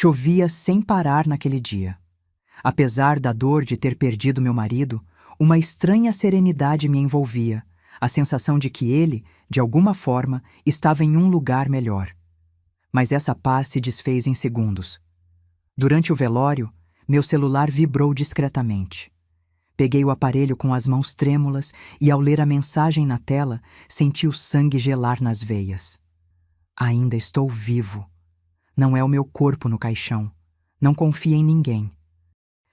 Chovia sem parar naquele dia. Apesar da dor de ter perdido meu marido, uma estranha serenidade me envolvia, a sensação de que ele, de alguma forma, estava em um lugar melhor. Mas essa paz se desfez em segundos. Durante o velório, meu celular vibrou discretamente. Peguei o aparelho com as mãos trêmulas e, ao ler a mensagem na tela, senti o sangue gelar nas veias. Ainda estou vivo. Não é o meu corpo no caixão. Não confio em ninguém.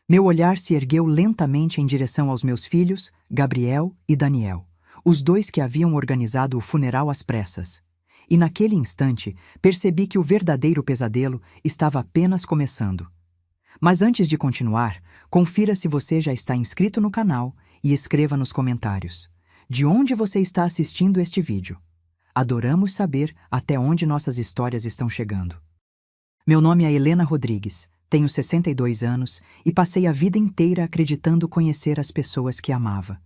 Meu olhar se ergueu lentamente em direção aos meus filhos, Gabriel e Daniel, os dois que haviam organizado o funeral às pressas. E naquele instante, percebi que o verdadeiro pesadelo estava apenas começando. Mas antes de continuar, confira se você já está inscrito no canal e escreva nos comentários de onde você está assistindo este vídeo. Adoramos saber até onde nossas histórias estão chegando. Meu nome é Helena Rodrigues, tenho 62 anos e passei a vida inteira acreditando conhecer as pessoas que amava.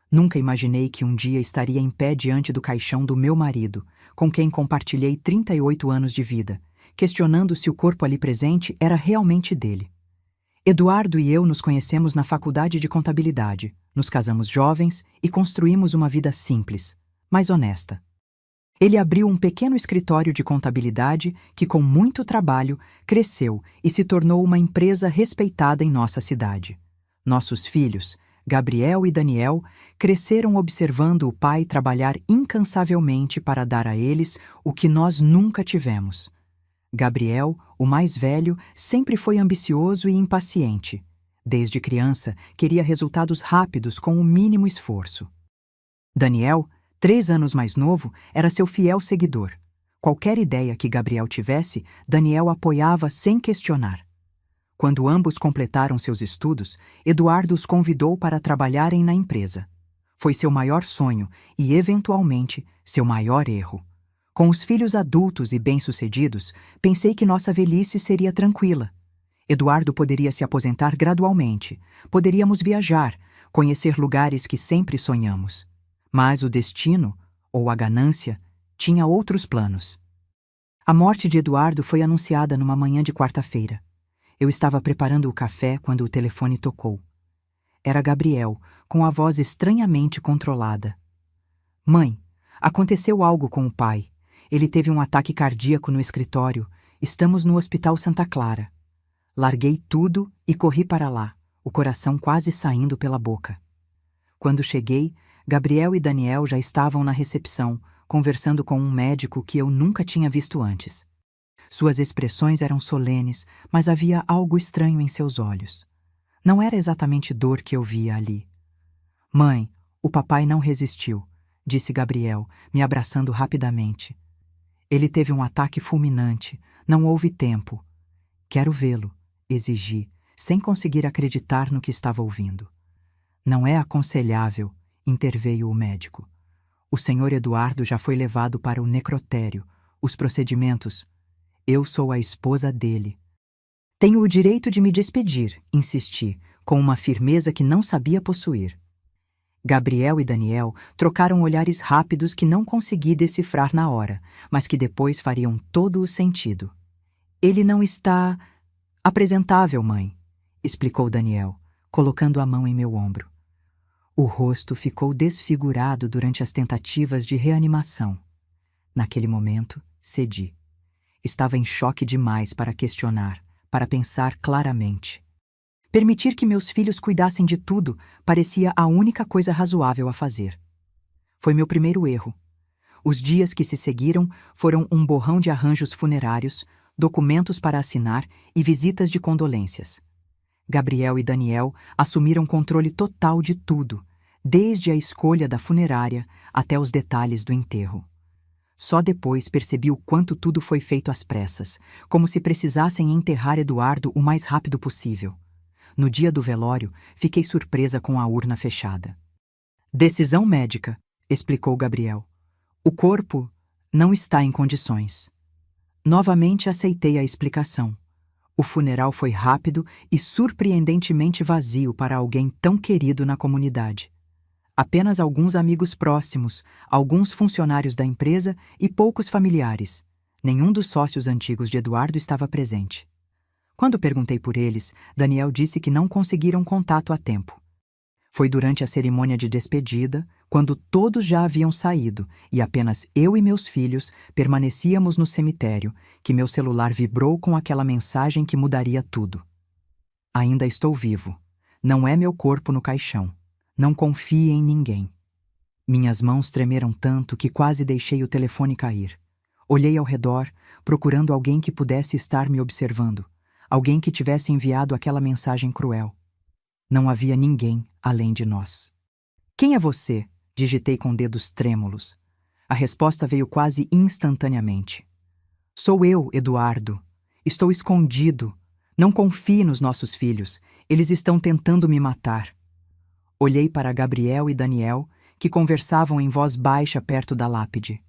Nunca imaginei que um dia estaria em pé diante do caixão do meu marido, com quem compartilhei 38 anos de vida, questionando se o corpo ali presente era realmente dele. Eduardo e eu nos conhecemos na faculdade de contabilidade, nos casamos jovens e construímos uma vida simples, mas honesta. Ele abriu um pequeno escritório de contabilidade que, com muito trabalho, cresceu e se tornou uma empresa respeitada em nossa cidade. Nossos filhos, Gabriel e Daniel, cresceram observando o pai trabalhar incansavelmente para dar a eles o que nós nunca tivemos. Gabriel, o mais velho, sempre foi ambicioso e impaciente. Desde criança, queria resultados rápidos com o mínimo esforço. Daniel, 3 anos mais novo, era seu fiel seguidor. Qualquer ideia que Gabriel tivesse, Daniel apoiava sem questionar. Quando ambos completaram seus estudos, Eduardo os convidou para trabalharem na empresa. Foi seu maior sonho e, eventualmente, seu maior erro. Com os filhos adultos e bem-sucedidos, pensei que nossa velhice seria tranquila. Eduardo poderia se aposentar gradualmente, poderíamos viajar, conhecer lugares que sempre sonhamos. Mas o destino, ou a ganância, tinha outros planos. A morte de Eduardo foi anunciada numa manhã de quarta-feira. Eu estava preparando o café quando o telefone tocou. Era Gabriel, com a voz estranhamente controlada. Mãe, aconteceu algo com o pai. Ele teve um ataque cardíaco no escritório. Estamos no Hospital Santa Clara. Larguei tudo e corri para lá, o coração quase saindo pela boca. Quando cheguei, Gabriel e Daniel já estavam na recepção, conversando com um médico que eu nunca tinha visto antes. Suas expressões eram solenes, mas havia algo estranho em seus olhos. Não era exatamente dor que eu via ali. Mãe, o papai não resistiu, disse Gabriel, me abraçando rapidamente. Ele teve um ataque fulminante, não houve tempo. Quero vê-lo, exigi, sem conseguir acreditar no que estava ouvindo. Não é aconselhável, interveio o médico. O senhor Eduardo já foi levado para o necrotério. Os procedimentos... Eu sou a esposa dele. Tenho o direito de me despedir, insisti, com uma firmeza que não sabia possuir. Gabriel e Daniel trocaram olhares rápidos que não consegui decifrar na hora, mas que depois fariam todo o sentido. Ele não está... apresentável, mãe, explicou Daniel, colocando a mão em meu ombro. O rosto ficou desfigurado durante as tentativas de reanimação. Naquele momento, cedi. Estava em choque demais para questionar, para pensar claramente. Permitir que meus filhos cuidassem de tudo parecia a única coisa razoável a fazer. Foi meu primeiro erro. Os dias que se seguiram foram um borrão de arranjos funerários, documentos para assinar e visitas de condolências. Gabriel e Daniel assumiram controle total de tudo, desde a escolha da funerária até os detalhes do enterro. Só depois percebi o quanto tudo foi feito às pressas, como se precisassem enterrar Eduardo o mais rápido possível. No dia do velório, fiquei surpresa com a urna fechada. Decisão médica, explicou Gabriel. O corpo não está em condições. Novamente aceitei a explicação. O funeral foi rápido e surpreendentemente vazio para alguém tão querido na comunidade. Apenas alguns amigos próximos, alguns funcionários da empresa e poucos familiares. Nenhum dos sócios antigos de Eduardo estava presente. Quando perguntei por eles, Daniel disse que não conseguiram contato a tempo. Foi durante a cerimônia de despedida, quando todos já haviam saído e apenas eu e meus filhos permanecíamos no cemitério, que meu celular vibrou com aquela mensagem que mudaria tudo. Ainda estou vivo. Não é meu corpo no caixão. Não confie em ninguém. Minhas mãos tremeram tanto que quase deixei o telefone cair. Olhei ao redor, procurando alguém que pudesse estar me observando. Alguém que tivesse enviado aquela mensagem cruel. Não havia ninguém além de nós. Quem é você? Digitei com dedos trêmulos. A resposta veio quase instantaneamente. Sou eu, Eduardo. Estou escondido. Não confie nos nossos filhos. Eles estão tentando me matar. Olhei para Gabriel e Daniel, que conversavam em voz baixa perto da lápide.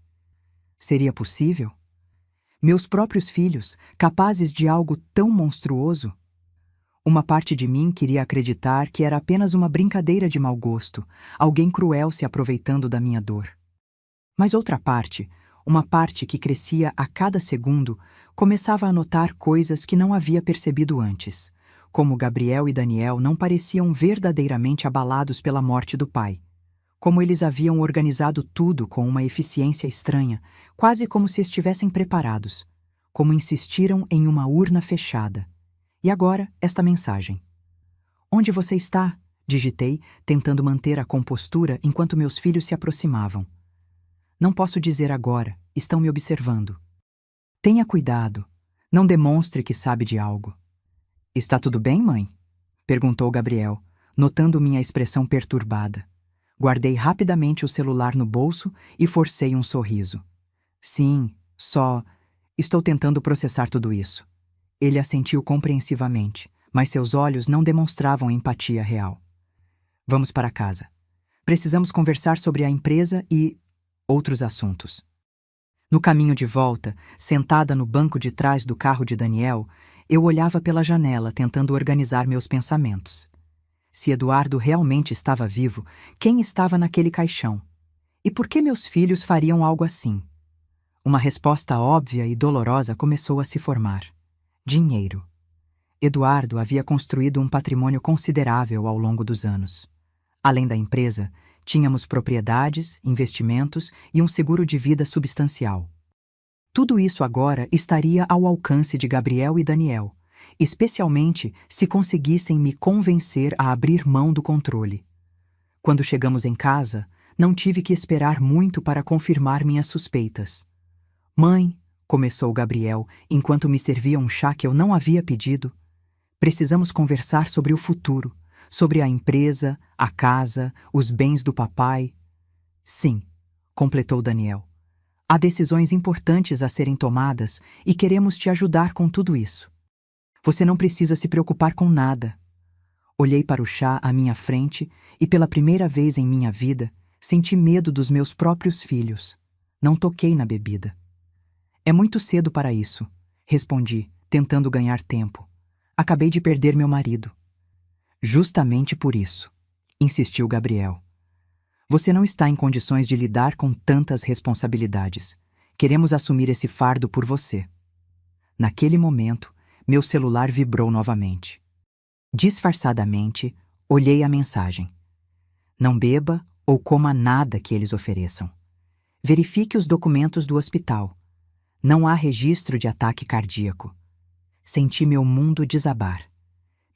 Seria possível? Meus próprios filhos, capazes de algo tão monstruoso? Uma parte de mim queria acreditar que era apenas uma brincadeira de mau gosto, alguém cruel se aproveitando da minha dor. Mas outra parte, uma parte que crescia a cada segundo, começava a notar coisas que não havia percebido antes, como Gabriel e Daniel não pareciam verdadeiramente abalados pela morte do pai. Como eles haviam organizado tudo com uma eficiência estranha, quase como se estivessem preparados. Como insistiram em uma urna fechada. E agora, esta mensagem. Onde você está? Digitei, tentando manter a compostura enquanto meus filhos se aproximavam. Não posso dizer agora, estão me observando. Tenha cuidado. Não demonstre que sabe de algo. Está tudo bem, mãe? Perguntou Gabriel, notando minha expressão perturbada. Guardei rapidamente o celular no bolso e forcei um sorriso. Sim, só... Estou tentando processar tudo isso. Ele assentiu compreensivamente, mas seus olhos não demonstravam empatia real. Vamos para casa. Precisamos conversar sobre a empresa e... outros assuntos. No caminho de volta, sentada no banco de trás do carro de Daniel, eu olhava pela janela tentando organizar meus pensamentos. Se Eduardo realmente estava vivo, quem estava naquele caixão? E por que meus filhos fariam algo assim? Uma resposta óbvia e dolorosa começou a se formar. Dinheiro. Eduardo havia construído um patrimônio considerável ao longo dos anos. Além da empresa, tínhamos propriedades, investimentos e um seguro de vida substancial. Tudo isso agora estaria ao alcance de Gabriel e Daniel, especialmente se conseguissem me convencer a abrir mão do controle. Quando chegamos em casa, não tive que esperar muito para confirmar minhas suspeitas. Mãe, começou Gabriel, enquanto me servia um chá que eu não havia pedido, precisamos conversar sobre o futuro, sobre a empresa, a casa, os bens do papai. Sim, completou Daniel. Há decisões importantes a serem tomadas e queremos te ajudar com tudo isso. Você não precisa se preocupar com nada. Olhei para o chá à minha frente e, pela primeira vez em minha vida, senti medo dos meus próprios filhos. Não toquei na bebida. É muito cedo para isso, respondi, tentando ganhar tempo. Acabei de perder meu marido. Justamente por isso, insistiu Gabriel. Você não está em condições de lidar com tantas responsabilidades. Queremos assumir esse fardo por você. Naquele momento, meu celular vibrou novamente. Disfarçadamente, olhei a mensagem. Não beba ou coma nada que eles ofereçam. Verifique os documentos do hospital. Não há registro de ataque cardíaco. Senti meu mundo desabar.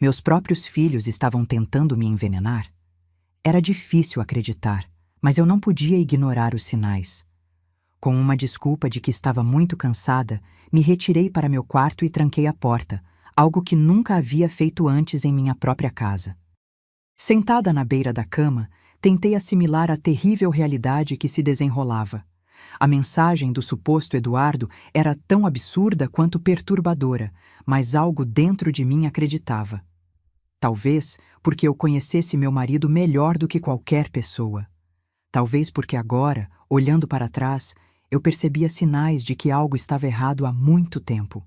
Meus próprios filhos estavam tentando me envenenar? Era difícil acreditar, mas eu não podia ignorar os sinais. Com uma desculpa de que estava muito cansada, me retirei para meu quarto e tranquei a porta, algo que nunca havia feito antes em minha própria casa. Sentada na beira da cama, tentei assimilar a terrível realidade que se desenrolava. A mensagem do suposto Eduardo era tão absurda quanto perturbadora, mas algo dentro de mim acreditava. Talvez porque eu conhecesse meu marido melhor do que qualquer pessoa. Talvez porque agora, olhando para trás, eu percebia sinais de que algo estava errado há muito tempo.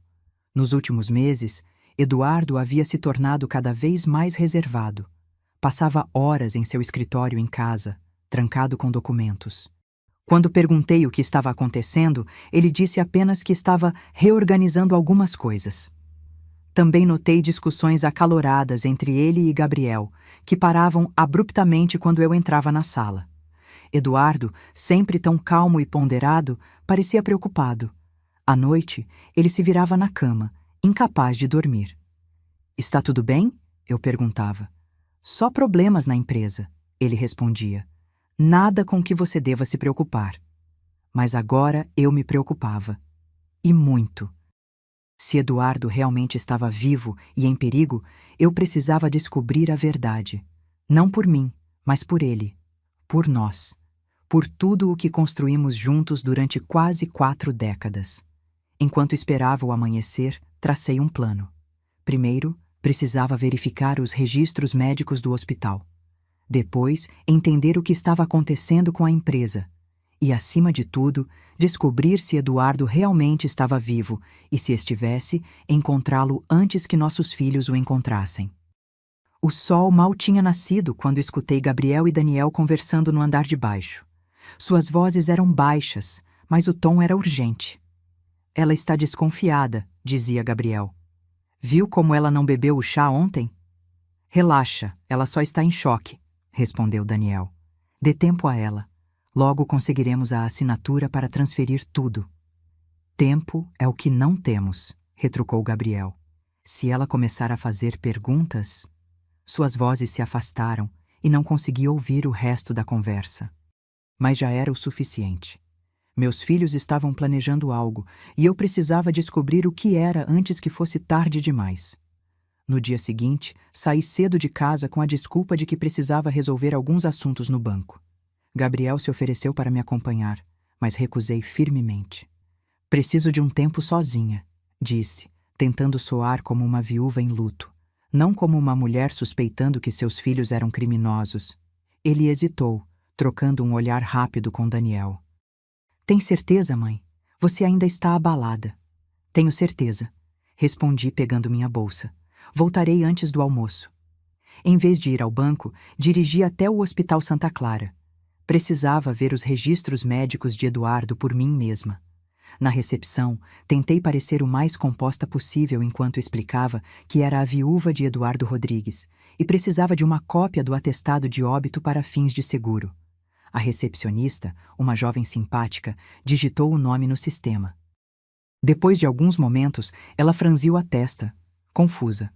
Nos últimos meses, Eduardo havia se tornado cada vez mais reservado. Passava horas em seu escritório em casa, trancado com documentos. Quando perguntei o que estava acontecendo, ele disse apenas que estava reorganizando algumas coisas. Também notei discussões acaloradas entre ele e Gabriel, que paravam abruptamente quando eu entrava na sala. Eduardo, sempre tão calmo e ponderado, parecia preocupado. À noite, ele se virava na cama, incapaz de dormir. "Está tudo bem?" eu perguntava. "Só problemas na empresa", ele respondia. "Nada com que você deva se preocupar." Mas agora eu me preocupava. E muito. Se Eduardo realmente estava vivo e em perigo, eu precisava descobrir a verdade. Não por mim, mas por ele. Por nós. Por tudo o que construímos juntos durante quase 4 décadas. Enquanto esperava o amanhecer, tracei um plano. Primeiro, precisava verificar os registros médicos do hospital. Depois, entender o que estava acontecendo com a empresa. E, acima de tudo, descobrir se Eduardo realmente estava vivo e, se estivesse, encontrá-lo antes que nossos filhos o encontrassem. O sol mal tinha nascido quando escutei Gabriel e Daniel conversando no andar de baixo. Suas vozes eram baixas, mas o tom era urgente. "Ela está desconfiada", dizia Gabriel. "Viu como ela não bebeu o chá ontem?" "Relaxa, ela só está em choque", respondeu Daniel. "Dê tempo a ela. Logo conseguiremos a assinatura para transferir tudo." "Tempo é o que não temos", retrucou Gabriel. "Se ela começar a fazer perguntas..." Suas vozes se afastaram e não consegui ouvir o resto da conversa. Mas já era o suficiente. Meus filhos estavam planejando algo e eu precisava descobrir o que era antes que fosse tarde demais. No dia seguinte, saí cedo de casa com a desculpa de que precisava resolver alguns assuntos no banco. Gabriel se ofereceu para me acompanhar, mas recusei firmemente. "Preciso de um tempo sozinha", disse, tentando soar como uma viúva em luto, não como uma mulher suspeitando que seus filhos eram criminosos. Ele hesitou, trocando um olhar rápido com Daniel. "Tem certeza, mãe? Você ainda está abalada." "Tenho certeza", respondi pegando minha bolsa. "Voltarei antes do almoço." Em vez de ir ao banco, dirigi até o Hospital Santa Clara. Precisava ver os registros médicos de Eduardo por mim mesma. Na recepção, tentei parecer o mais composta possível enquanto explicava que era a viúva de Eduardo Rodrigues e precisava de uma cópia do atestado de óbito para fins de seguro. A recepcionista, uma jovem simpática, digitou o nome no sistema. Depois de alguns momentos, ela franziu a testa, confusa.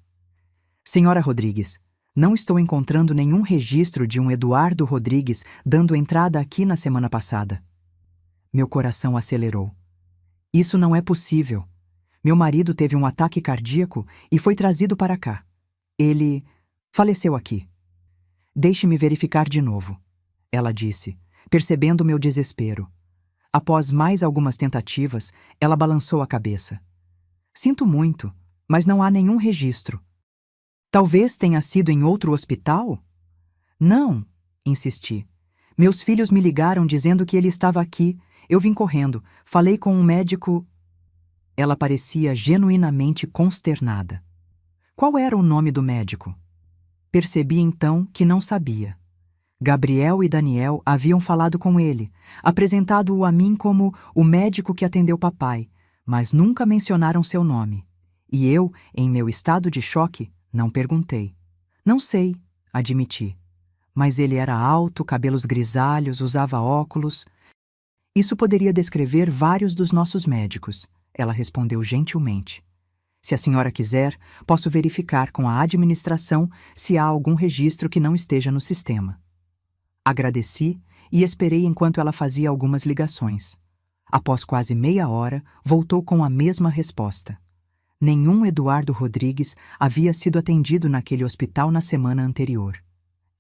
"Senhora Rodrigues, não estou encontrando nenhum registro de um Eduardo Rodrigues dando entrada aqui na semana passada." Meu coração acelerou. "Isso não é possível. Meu marido teve um ataque cardíaco e foi trazido para cá. Ele faleceu aqui." "Deixe-me verificar de novo", ela disse, percebendo meu desespero. Após mais algumas tentativas, ela balançou a cabeça. "Sinto muito, mas não há nenhum registro." "Talvez tenha sido em outro hospital?" "Não", insisti. "Meus filhos me ligaram dizendo que ele estava aqui. Eu vim correndo. Falei com um médico..." Ela parecia genuinamente consternada. "Qual era o nome do médico?" Percebi então que não sabia. Gabriel e Daniel haviam falado com ele, apresentado-o a mim como o médico que atendeu papai, mas nunca mencionaram seu nome. E eu, em meu estado de choque, não perguntei. "Não sei", admiti. "Mas ele era alto, cabelos grisalhos, usava óculos." "Isso poderia descrever vários dos nossos médicos", ela respondeu gentilmente. "Se a senhora quiser, posso verificar com a administração se há algum registro que não esteja no sistema." Agradeci e esperei enquanto ela fazia algumas ligações. Após quase meia hora, voltou com a mesma resposta. Nenhum Eduardo Rodrigues havia sido atendido naquele hospital na semana anterior.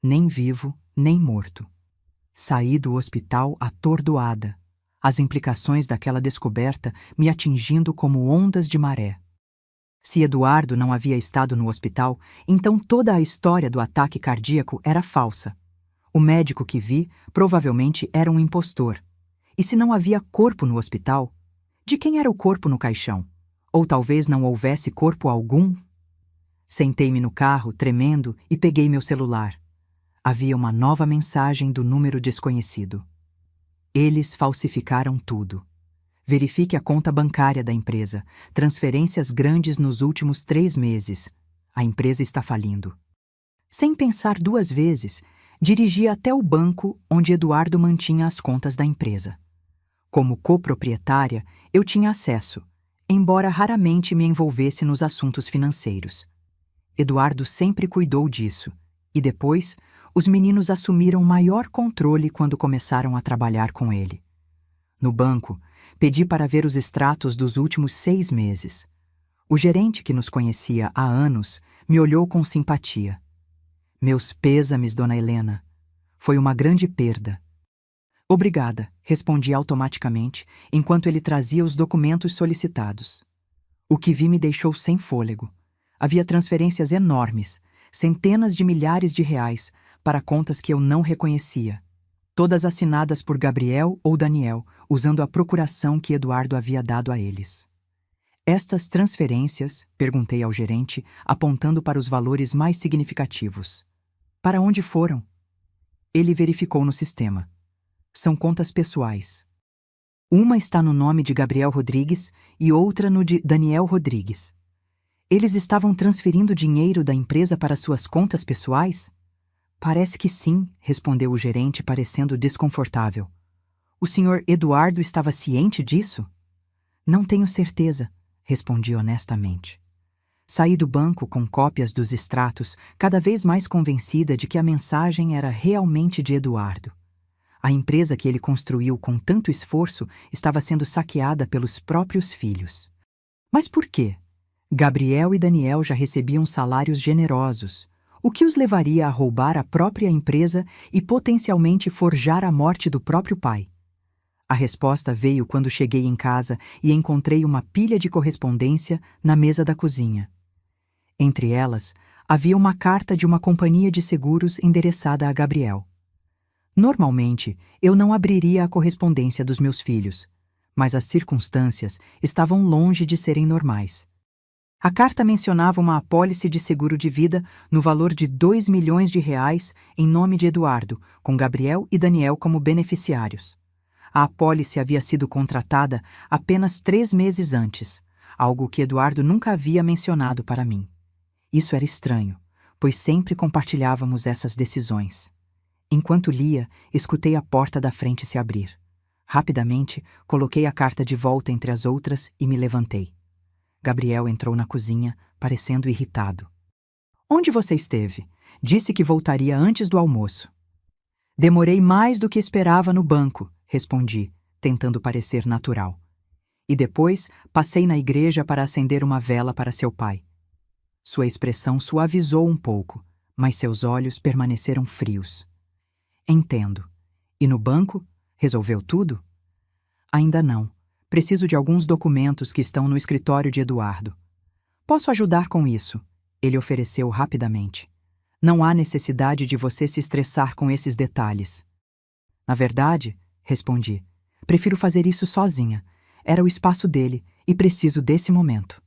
Nem vivo, nem morto. Saí do hospital atordoada, as implicações daquela descoberta me atingindo como ondas de maré. Se Eduardo não havia estado no hospital, então toda a história do ataque cardíaco era falsa. O médico que vi provavelmente era um impostor. E se não havia corpo no hospital, de quem era o corpo no caixão? Ou talvez não houvesse corpo algum? Sentei-me no carro, tremendo, e peguei meu celular. Havia uma nova mensagem do número desconhecido. Eles falsificaram tudo. Verifique a conta bancária da empresa. Transferências grandes nos últimos 3 meses. A empresa está falindo. Sem pensar 2 vezes, dirigi até o banco onde Eduardo mantinha as contas da empresa. Como coproprietária, eu tinha acesso, embora raramente me envolvesse nos assuntos financeiros. Eduardo sempre cuidou disso, e depois, os meninos assumiram maior controle quando começaram a trabalhar com ele. No banco, pedi para ver os extratos dos últimos 6 meses. O gerente, que nos conhecia há anos, me olhou com simpatia. Meus pêsames, dona Helena. Foi uma grande perda. Obrigada, respondi automaticamente, enquanto ele trazia os documentos solicitados. O que vi me deixou sem fôlego. Havia transferências enormes, centenas de milhares de reais, para contas que eu não reconhecia. Todas assinadas por Gabriel ou Daniel, usando a procuração que Eduardo havia dado a eles. Estas transferências, perguntei ao gerente, apontando para os valores mais significativos. Para onde foram? Ele verificou no sistema. São contas pessoais. Uma está no nome de Gabriel Rodrigues e outra no de Daniel Rodrigues. Eles estavam transferindo dinheiro da empresa para suas contas pessoais? Parece que sim, respondeu o gerente, parecendo desconfortável. O senhor Eduardo estava ciente disso? Não tenho certeza, respondi honestamente. Saí do banco com cópias dos extratos, cada vez mais convencida de que a mensagem era realmente de Eduardo. A empresa que ele construiu com tanto esforço estava sendo saqueada pelos próprios filhos. Mas por quê? Gabriel e Daniel já recebiam salários generosos, o que os levaria a roubar a própria empresa e potencialmente forjar a morte do próprio pai. A resposta veio quando cheguei em casa e encontrei uma pilha de correspondência na mesa da cozinha. Entre elas, havia uma carta de uma companhia de seguros endereçada a Gabriel. Normalmente, eu não abriria a correspondência dos meus filhos, mas as circunstâncias estavam longe de serem normais. A carta mencionava uma apólice de seguro de vida no valor de 2 milhões de reais em nome de Eduardo, com Gabriel e Daniel como beneficiários. A apólice havia sido contratada apenas 3 meses antes, algo que Eduardo nunca havia mencionado para mim. Isso era estranho, pois sempre compartilhávamos essas decisões. Enquanto lia, escutei a porta da frente se abrir. Rapidamente, coloquei a carta de volta entre as outras e me levantei. Gabriel entrou na cozinha, parecendo irritado. Onde você esteve? Disse que voltaria antes do almoço. Demorei mais do que esperava no banco, respondi, tentando parecer natural. E depois passei na igreja para acender uma vela para seu pai. Sua expressão suavizou um pouco, mas seus olhos permaneceram frios. Entendo. E no banco? Resolveu tudo? Ainda não. Preciso de alguns documentos que estão no escritório de Eduardo. Posso ajudar com isso, ele ofereceu rapidamente. Não há necessidade de você se estressar com esses detalhes. Na verdade, respondi, prefiro fazer isso sozinha. Era o espaço dele e preciso desse momento.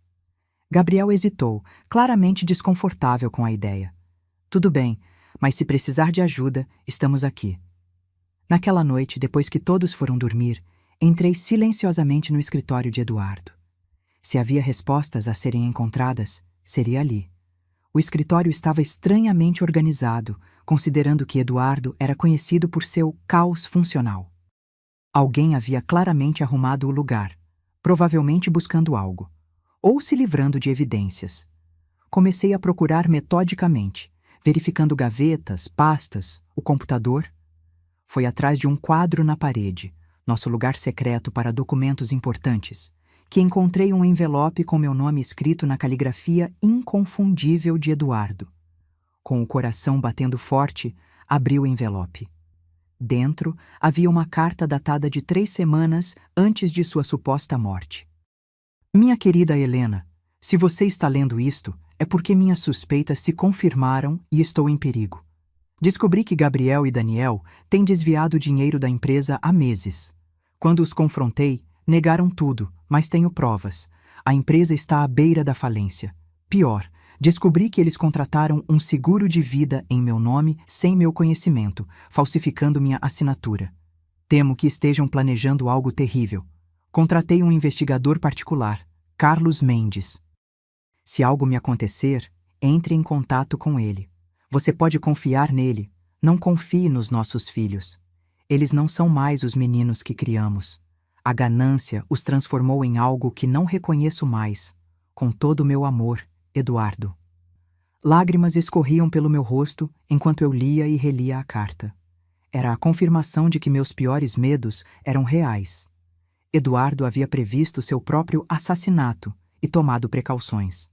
Gabriel hesitou, claramente desconfortável com a ideia. Tudo bem, mas se precisar de ajuda, estamos aqui. Naquela noite, depois que todos foram dormir, entrei silenciosamente no escritório de Eduardo. Se havia respostas a serem encontradas, seria ali. O escritório estava estranhamente organizado, considerando que Eduardo era conhecido por seu caos funcional. Alguém havia claramente arrumado o lugar, provavelmente buscando algo, ou se livrando de evidências. Comecei a procurar metodicamente, verificando gavetas, pastas, o computador. Foi atrás de um quadro na parede, nosso lugar secreto para documentos importantes, que encontrei um envelope com meu nome escrito na caligrafia inconfundível de Eduardo. Com o coração batendo forte, abri o envelope. Dentro havia uma carta datada de 3 semanas antes de sua suposta morte. Minha querida Helena, se você está lendo isto, é porque minhas suspeitas se confirmaram e estou em perigo. Descobri que Gabriel e Daniel têm desviado o dinheiro da empresa há meses. Quando os confrontei, negaram tudo, mas tenho provas. A empresa está à beira da falência. Pior, descobri que eles contrataram um seguro de vida em meu nome sem meu conhecimento, falsificando minha assinatura. Temo que estejam planejando algo terrível. Contratei um investigador particular, Carlos Mendes. Se algo me acontecer, entre em contato com ele. Você pode confiar nele. Não confie nos nossos filhos. Eles não são mais os meninos que criamos. A ganância os transformou em algo que não reconheço mais. Com todo o meu amor, Eduardo. Lágrimas escorriam pelo meu rosto enquanto eu lia e relia a carta. Era a confirmação de que meus piores medos eram reais. Eduardo havia previsto seu próprio assassinato e tomado precauções.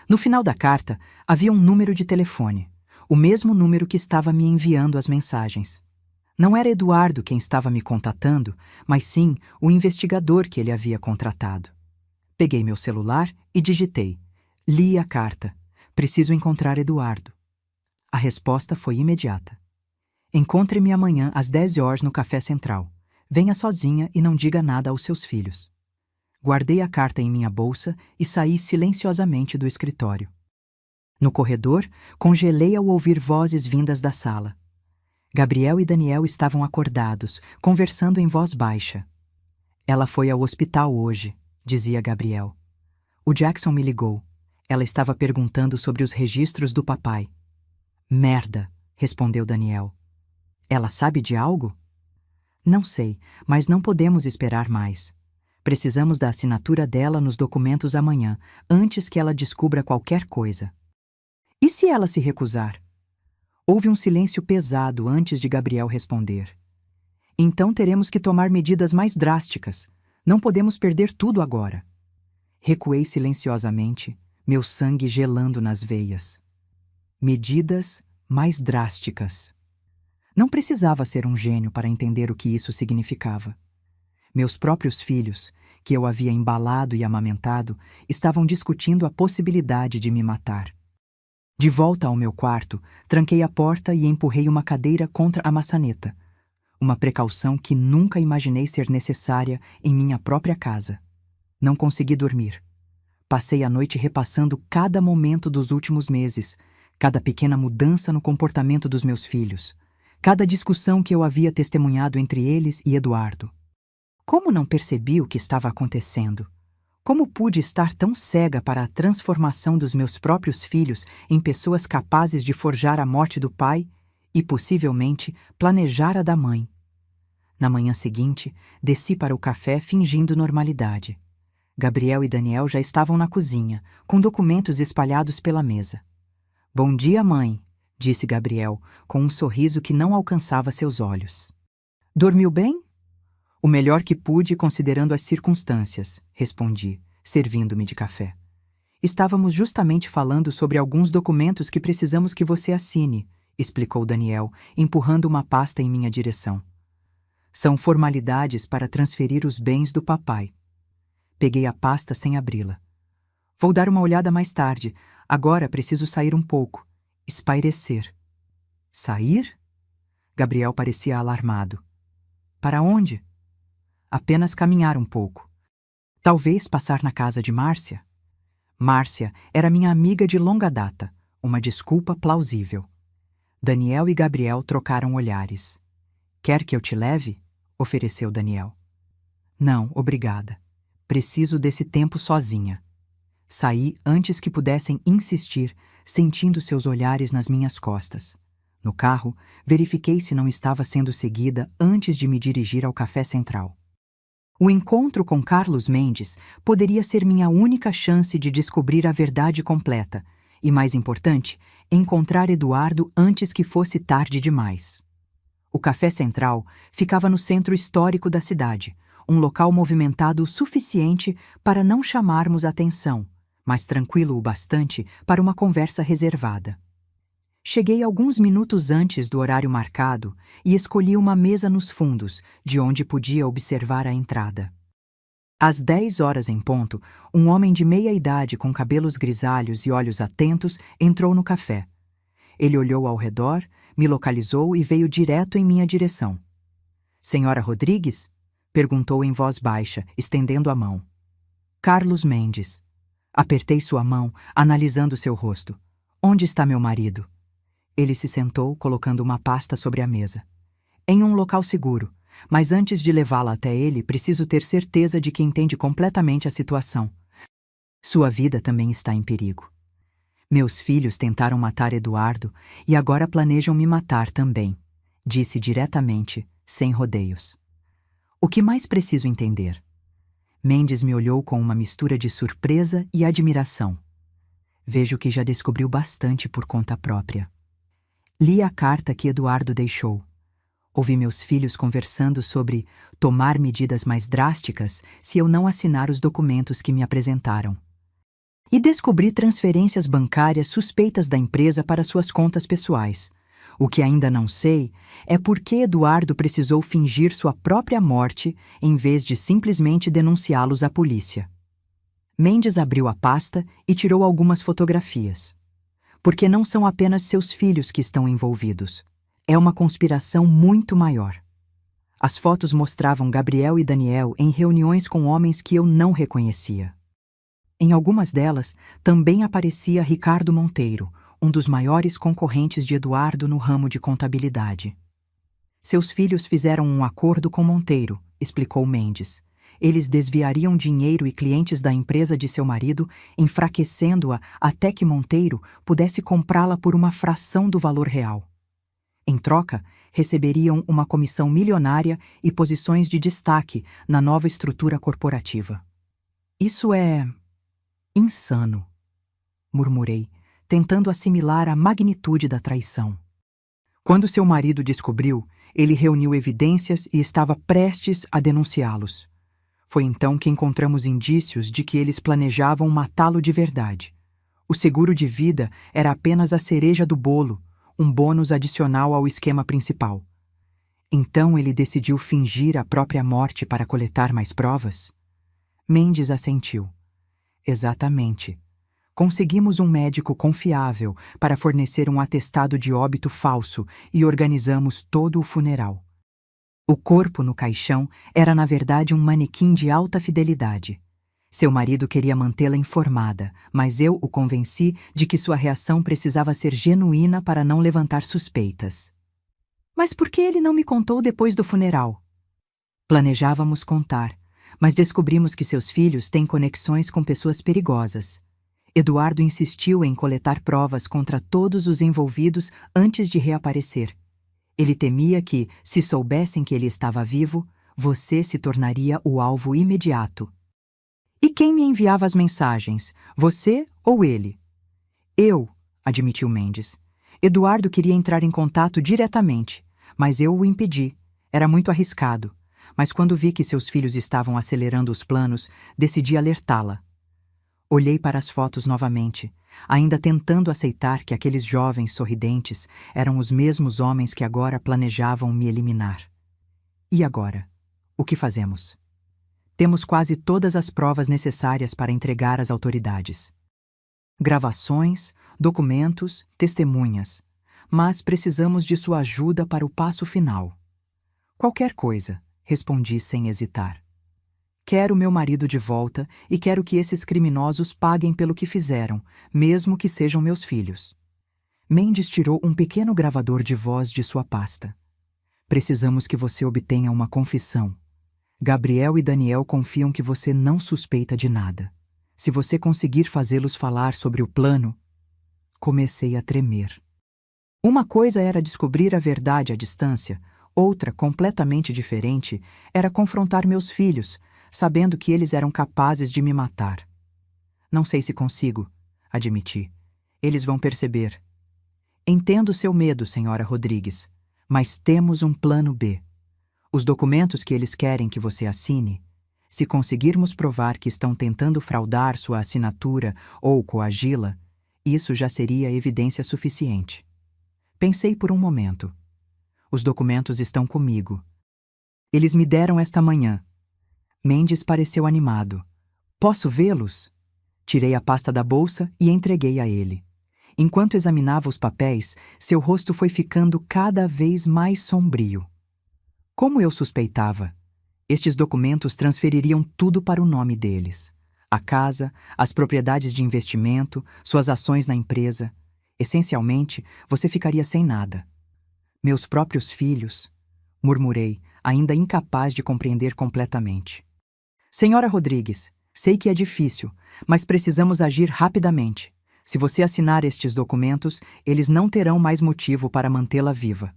No final da carta, havia um número de telefone, o mesmo número que estava me enviando as mensagens. Não era Eduardo quem estava me contatando, mas sim o investigador que ele havia contratado. Peguei meu celular e digitei. Li a carta. Preciso encontrar Eduardo. A resposta foi imediata. Encontre-me amanhã às 10 horas no Café Central. Venha sozinha e não diga nada aos seus filhos. Guardei a carta em minha bolsa e saí silenciosamente do escritório. No corredor, congelei ao ouvir vozes vindas da sala. Gabriel e Daniel estavam acordados, conversando em voz baixa. Ela foi ao hospital hoje, dizia Gabriel. O Jackson me ligou. Ela estava perguntando sobre os registros do papai. Merda, respondeu Daniel. Ela sabe de algo? Não sei, mas não podemos esperar mais. Precisamos da assinatura dela nos documentos amanhã, antes que ela descubra qualquer coisa. E se ela se recusar? Houve um silêncio pesado antes de Gabriel responder. Então teremos que tomar medidas mais drásticas. Não podemos perder tudo agora. Recuei silenciosamente, meu sangue gelando nas veias. Medidas mais drásticas. Não precisava ser um gênio para entender o que isso significava. Meus próprios filhos, que eu havia embalado e amamentado, estavam discutindo a possibilidade de me matar. De volta ao meu quarto, tranquei a porta e empurrei uma cadeira contra a maçaneta. Uma precaução que nunca imaginei ser necessária em minha própria casa. Não consegui dormir. Passei a noite repassando cada momento dos últimos meses, cada pequena mudança no comportamento dos meus filhos, cada discussão que eu havia testemunhado entre eles e Eduardo. Como não percebi o que estava acontecendo? Como pude estar tão cega para a transformação dos meus próprios filhos em pessoas capazes de forjar a morte do pai e, possivelmente, planejar a da mãe? Na manhã seguinte, desci para o café fingindo normalidade. Gabriel e Daniel já estavam na cozinha, com documentos espalhados pela mesa. Bom dia, mãe, disse Gabriel, com um sorriso que não alcançava seus olhos. Dormiu bem? O melhor que pude, considerando as circunstâncias, respondi, servindo-me de café. Estávamos justamente falando sobre alguns documentos que precisamos que você assine, explicou Daniel, empurrando uma pasta em minha direção. São formalidades para transferir os bens do papai. Peguei a pasta sem abri-la. Vou dar uma olhada mais tarde. Agora preciso sair um pouco. Espairecer. Sair? Gabriel parecia alarmado. Para onde? Apenas caminhar um pouco. Talvez passar na casa de Márcia? Márcia era minha amiga de longa data, uma desculpa plausível. Daniel e Gabriel trocaram olhares. Quer que eu te leve? Ofereceu Daniel. Não, obrigada. Preciso desse tempo sozinha. Saí antes que pudessem insistir, sentindo seus olhares nas minhas costas. No carro, verifiquei se não estava sendo seguida antes de me dirigir ao Café Central. O encontro com Carlos Mendes poderia ser minha única chance de descobrir a verdade completa e, mais importante, encontrar Eduardo antes que fosse tarde demais. O Café Central ficava no centro histórico da cidade, um local movimentado o suficiente para não chamarmos atenção, mas tranquilo o bastante para uma conversa reservada. Cheguei alguns minutos antes do horário marcado e escolhi uma mesa nos fundos, de onde podia observar a entrada. Às 10 horas em ponto, um homem de meia idade com cabelos grisalhos e olhos atentos entrou no café. Ele olhou ao redor, me localizou e veio direto em minha direção. Senhora Rodrigues? Perguntou em voz baixa, estendendo a mão. Carlos Mendes. Apertei sua mão, analisando seu rosto. Onde está meu marido? Ele se sentou, colocando uma pasta sobre a mesa. Em um local seguro. Mas antes de levá-la até ele, preciso ter certeza de que entende completamente a situação. Sua vida também está em perigo. Meus filhos tentaram matar Eduardo e agora planejam me matar também, disse diretamente, sem rodeios. O que mais preciso entender? Mendes me olhou com uma mistura de surpresa e admiração. Vejo que já descobriu bastante por conta própria. Li a carta que Eduardo deixou. Ouvi meus filhos conversando sobre tomar medidas mais drásticas se eu não assinar os documentos que me apresentaram. E descobri transferências bancárias suspeitas da empresa para suas contas pessoais. O que ainda não sei é por que Eduardo precisou fingir sua própria morte em vez de simplesmente denunciá-los à polícia. Mendes abriu a pasta e tirou algumas fotografias. Porque não são apenas seus filhos que estão envolvidos. É uma conspiração muito maior. As fotos mostravam Gabriel e Daniel em reuniões com homens que eu não reconhecia. Em algumas delas, também aparecia Ricardo Monteiro, um dos maiores concorrentes de Eduardo no ramo de contabilidade. Seus filhos fizeram um acordo com Monteiro, explicou Mendes. Eles desviariam dinheiro e clientes da empresa de seu marido, enfraquecendo-a até que Monteiro pudesse comprá-la por uma fração do valor real. Em troca, receberiam uma comissão milionária e posições de destaque na nova estrutura corporativa. Isso é insano, murmurei, tentando assimilar a magnitude da traição. Quando seu marido descobriu, ele reuniu evidências e estava prestes a denunciá-los. Foi então que encontramos indícios de que eles planejavam matá-lo de verdade. O seguro de vida era apenas a cereja do bolo, um bônus adicional ao esquema principal. Então ele decidiu fingir a própria morte para coletar mais provas? Mendes assentiu. Exatamente. Conseguimos um médico confiável para fornecer um atestado de óbito falso e organizamos todo o funeral. O corpo no caixão era, na verdade, um manequim de alta fidelidade. Seu marido queria mantê-la informada, mas eu o convenci de que sua reação precisava ser genuína para não levantar suspeitas. Mas por que ele não me contou depois do funeral? Planejávamos contar, mas descobrimos que seus filhos têm conexões com pessoas perigosas. Eduardo insistiu em coletar provas contra todos os envolvidos antes de reaparecer. Ele temia que, se soubessem que ele estava vivo, você se tornaria o alvo imediato. E quem me enviava as mensagens, você ou ele? Eu, admitiu Mendes. Eduardo queria entrar em contato diretamente, mas eu o impedi. Era muito arriscado. Mas quando vi que seus filhos estavam acelerando os planos, decidi alertá-la. Olhei para as fotos novamente, ainda tentando aceitar que aqueles jovens sorridentes eram os mesmos homens que agora planejavam me eliminar. E agora? O que fazemos? Temos quase todas as provas necessárias para entregar às autoridades. Gravações, documentos, testemunhas. Mas precisamos de sua ajuda para o passo final. Qualquer coisa, respondi sem hesitar. Quero meu marido de volta e quero que esses criminosos paguem pelo que fizeram, mesmo que sejam meus filhos. Mendes tirou um pequeno gravador de voz de sua pasta. Precisamos que você obtenha uma confissão. Gabriel e Daniel confiam que você não suspeita de nada. Se você conseguir fazê-los falar sobre o plano... Comecei a tremer. Uma coisa era descobrir a verdade à distância, outra, completamente diferente, era confrontar meus filhos, sabendo que eles eram capazes de me matar. Não sei se consigo, admiti. Eles vão perceber. Entendo seu medo, senhora Rodrigues, mas temos um plano B. Os documentos que eles querem que você assine, se conseguirmos provar que estão tentando fraudar sua assinatura ou coagi-la, isso já seria evidência suficiente. Pensei por um momento. Os documentos estão comigo. Eles me deram esta manhã. Mendes pareceu animado. Posso vê-los? Tirei a pasta da bolsa e entreguei a ele. Enquanto examinava os papéis, seu rosto foi ficando cada vez mais sombrio. Como eu suspeitava, estes documentos transfeririam tudo para o nome deles. A casa, as propriedades de investimento, suas ações na empresa. Essencialmente, você ficaria sem nada. Meus próprios filhos, murmurei, ainda incapaz de compreender completamente. Senhora Rodrigues, sei que é difícil, mas precisamos agir rapidamente. Se você assinar estes documentos, eles não terão mais motivo para mantê-la viva.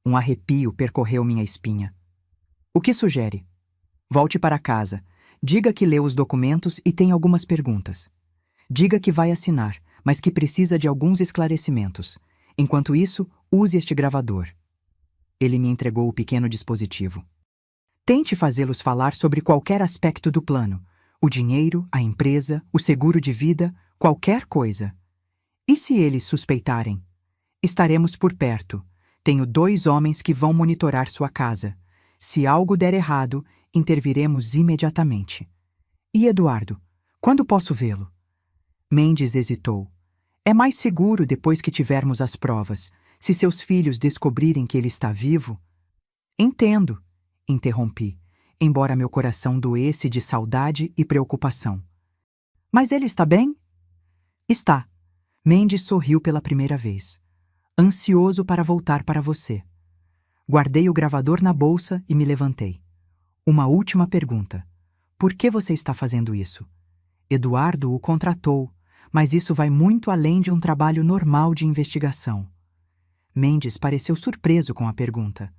Um arrepio percorreu minha espinha. O que sugere? Volte para casa. Diga que leu os documentos e tem algumas perguntas. Diga que vai assinar, mas que precisa de alguns esclarecimentos. Enquanto isso, use este gravador. Ele me entregou o pequeno dispositivo. Tente fazê-los falar sobre qualquer aspecto do plano. O dinheiro, a empresa, o seguro de vida, qualquer coisa. E se eles suspeitarem? Estaremos por perto. Tenho 2 homens que vão monitorar sua casa. Se algo der errado, interviremos imediatamente. E Eduardo, quando posso vê-lo? Mendes hesitou. É mais seguro depois que tivermos as provas. Se seus filhos descobrirem que ele está vivo... Entendo, interrompi, embora meu coração doesse de saudade e preocupação. Mas ele está bem? Está. Mendes sorriu pela primeira vez. Ansioso para voltar para você. Guardei o gravador na bolsa e me levantei. Uma última pergunta. Por que você está fazendo isso? Eduardo o contratou, mas isso vai muito além de um trabalho normal de investigação. Mendes pareceu surpreso com a pergunta.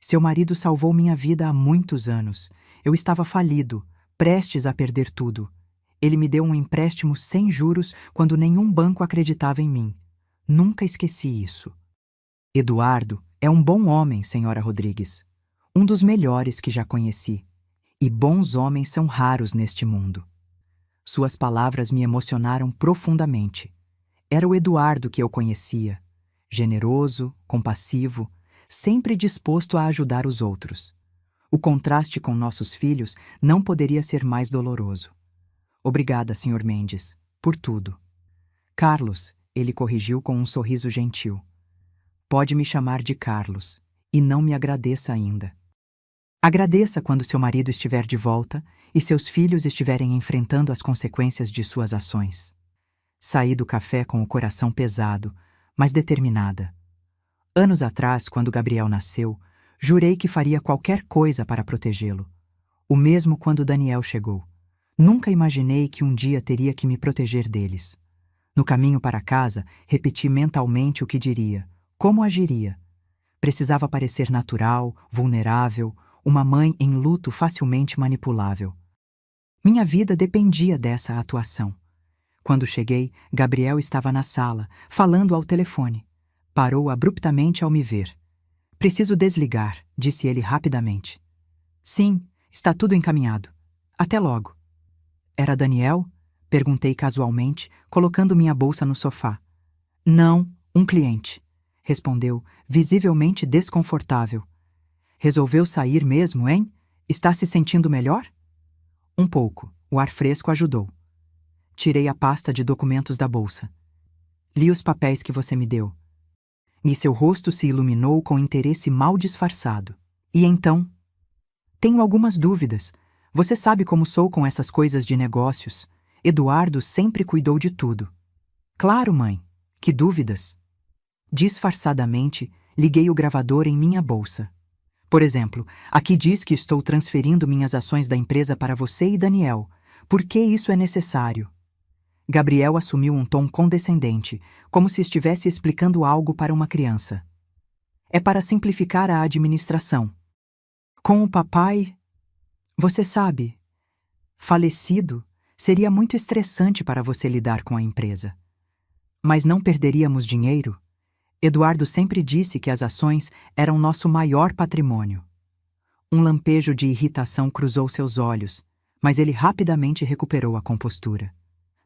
Seu marido salvou minha vida há muitos anos. Eu estava falido, prestes a perder tudo. Ele me deu um empréstimo sem juros quando nenhum banco acreditava em mim. Nunca esqueci isso. Eduardo é um bom homem, senhora Rodrigues. Um dos melhores que já conheci. E bons homens são raros neste mundo. Suas palavras me emocionaram profundamente. Era o Eduardo que eu conhecia. Generoso, compassivo, sempre disposto a ajudar os outros. O contraste com nossos filhos não poderia ser mais doloroso. Obrigada, Sr. Mendes, por tudo. Carlos, ele corrigiu com um sorriso gentil. Pode me chamar de Carlos, e não me agradeça ainda. Agradeça quando seu marido estiver de volta e seus filhos estiverem enfrentando as consequências de suas ações. Saí do café com o coração pesado, mas determinada. Anos atrás, quando Gabriel nasceu, jurei que faria qualquer coisa para protegê-lo. O mesmo quando Daniel chegou. Nunca imaginei que um dia teria que me proteger deles. No caminho para casa, repeti mentalmente o que diria, como agiria. Precisava parecer natural, vulnerável, uma mãe em luto facilmente manipulável. Minha vida dependia dessa atuação. Quando cheguei, Gabriel estava na sala, falando ao telefone. Parou abruptamente ao me ver. Preciso desligar, disse ele rapidamente. Sim, está tudo encaminhado. Até logo. Era Daniel? Perguntei casualmente, colocando minha bolsa no sofá. Não, um cliente, respondeu, visivelmente desconfortável. Resolveu sair mesmo, hein? Está se sentindo melhor? Um pouco. O ar fresco ajudou. Tirei a pasta de documentos da bolsa. Li os papéis que você me deu. E seu rosto se iluminou com interesse mal disfarçado. E então? Tenho algumas dúvidas. Você sabe como sou com essas coisas de negócios. Eduardo sempre cuidou de tudo. Claro, mãe. Que dúvidas? Disfarçadamente, liguei o gravador em minha bolsa. Por exemplo, aqui diz que estou transferindo minhas ações da empresa para você e Daniel. Por que isso é necessário? Gabriel assumiu um tom condescendente, como se estivesse explicando algo para uma criança. É para simplificar a administração. Com o papai, você sabe, falecido, seria muito estressante para você lidar com a empresa. Mas não perderíamos dinheiro? Eduardo sempre disse que as ações eram nosso maior patrimônio. Um lampejo de irritação cruzou seus olhos, mas ele rapidamente recuperou a compostura.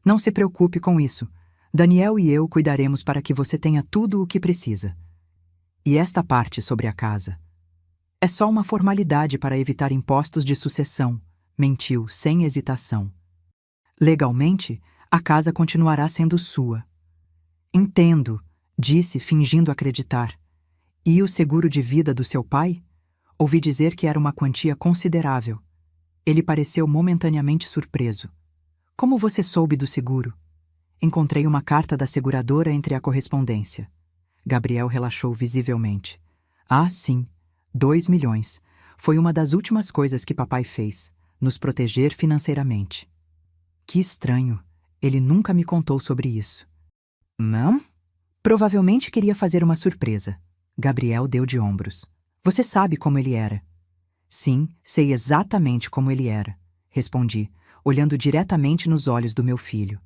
Não se preocupe com isso. Daniel e eu cuidaremos para que você tenha tudo o que precisa. E esta parte sobre a casa? É só uma formalidade para evitar impostos de sucessão, mentiu sem hesitação. Legalmente, a casa continuará sendo sua. Entendo, disse, fingindo acreditar. E o seguro de vida do seu pai? Ouvi dizer que era uma quantia considerável. Ele pareceu momentaneamente surpreso. Como você soube do seguro? Encontrei uma carta da seguradora entre a correspondência. Gabriel relaxou visivelmente. Ah, sim, 2 milhões. Foi uma das últimas coisas que papai fez, nos proteger financeiramente. Que estranho, ele nunca me contou sobre isso. Não? Provavelmente queria fazer uma surpresa. Gabriel deu de ombros. Você sabe como ele era. Sim, sei exatamente como ele era, respondi, olhando diretamente nos olhos do meu filho.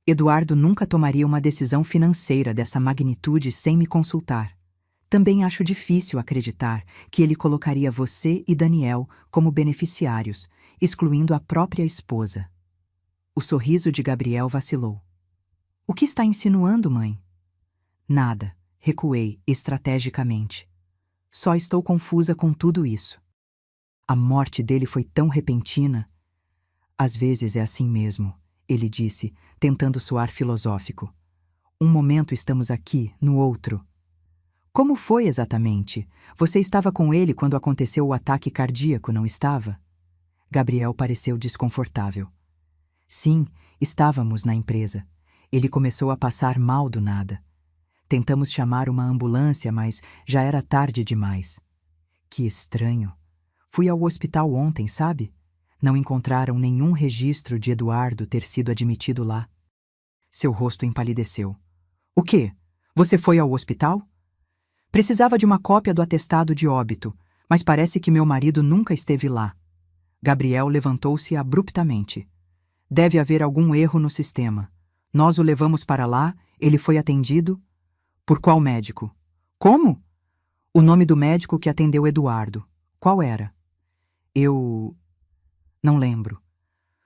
Eduardo nunca tomaria uma decisão financeira dessa magnitude sem me consultar. Também acho difícil acreditar que ele colocaria você e Daniel como beneficiários, excluindo a própria esposa. O sorriso de Gabriel vacilou. O que está insinuando, mãe? Nada, recuei estrategicamente. Só estou confusa com tudo isso. A morte dele foi tão repentina. Às vezes é assim mesmo, ele disse, tentando soar filosófico. Um momento estamos aqui, no outro. Como foi exatamente? Você estava com ele quando aconteceu o ataque cardíaco, não estava? Gabriel pareceu desconfortável. Sim, estávamos na empresa. Ele começou a passar mal do nada. Tentamos chamar uma ambulância, mas já era tarde demais. Que estranho. Fui ao hospital ontem, sabe? Não encontraram nenhum registro de Eduardo ter sido admitido lá. Seu rosto empalideceu. O quê? Você foi ao hospital? Precisava de uma cópia do atestado de óbito, mas parece que meu marido nunca esteve lá. Gabriel levantou-se abruptamente. Deve haver algum erro no sistema. Nós o levamos para lá, ele foi atendido. Por qual médico? Como? O nome do médico que atendeu Eduardo. Qual era? Eu... não lembro.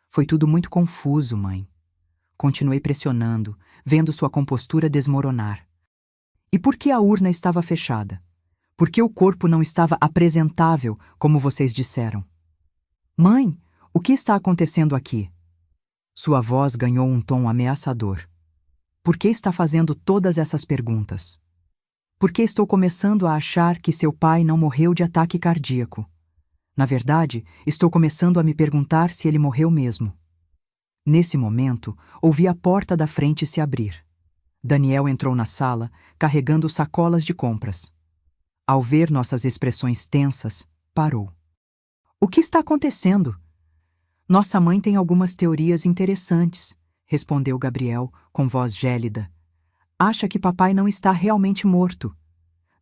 Foi tudo muito confuso, mãe. Continuei pressionando, vendo sua compostura desmoronar. E por que a urna estava fechada? Por que o corpo não estava apresentável, como vocês disseram? Mãe, o que está acontecendo aqui? Sua voz ganhou um tom ameaçador. Por que está fazendo todas essas perguntas? Por que estou começando a achar que seu pai não morreu de ataque cardíaco? Na verdade, estou começando a me perguntar se ele morreu mesmo. Nesse momento, ouvi a porta da frente se abrir. Daniel entrou na sala, carregando sacolas de compras. Ao ver nossas expressões tensas, parou. O que está acontecendo? Nossa mãe tem algumas teorias interessantes, respondeu Gabriel, com voz gélida. Acha que papai não está realmente morto.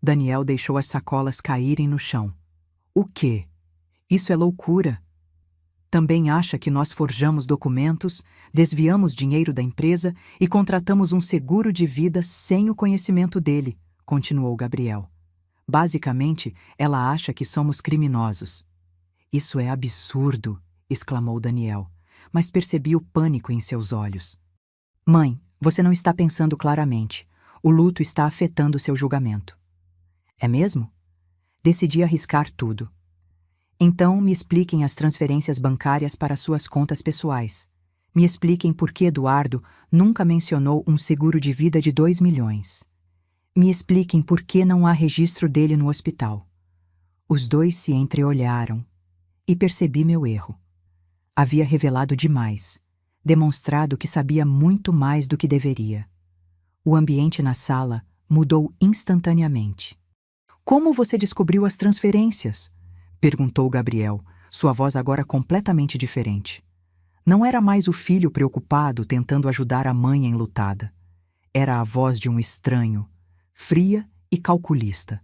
Daniel deixou as sacolas caírem no chão. O quê? Isso é loucura. Também acha que nós forjamos documentos, desviamos dinheiro da empresa e contratamos um seguro de vida sem o conhecimento dele, continuou Gabriel. Basicamente, ela acha que somos criminosos. Isso é absurdo, exclamou Daniel, mas percebi o pânico em seus olhos. Mãe, você não está pensando claramente. O luto está afetando seu julgamento. É mesmo? Decidi arriscar tudo. Então, me expliquem as transferências bancárias para suas contas pessoais. Me expliquem por que Eduardo nunca mencionou um seguro de vida de 2 milhões. Me expliquem por que não há registro dele no hospital. Os dois se entreolharam e percebi meu erro. Havia revelado demais, demonstrado que sabia muito mais do que deveria. O ambiente na sala mudou instantaneamente. Como você descobriu as transferências? Perguntou Gabriel, sua voz agora completamente diferente. Não era mais o filho preocupado tentando ajudar a mãe enlutada. Era a voz de um estranho, fria e calculista.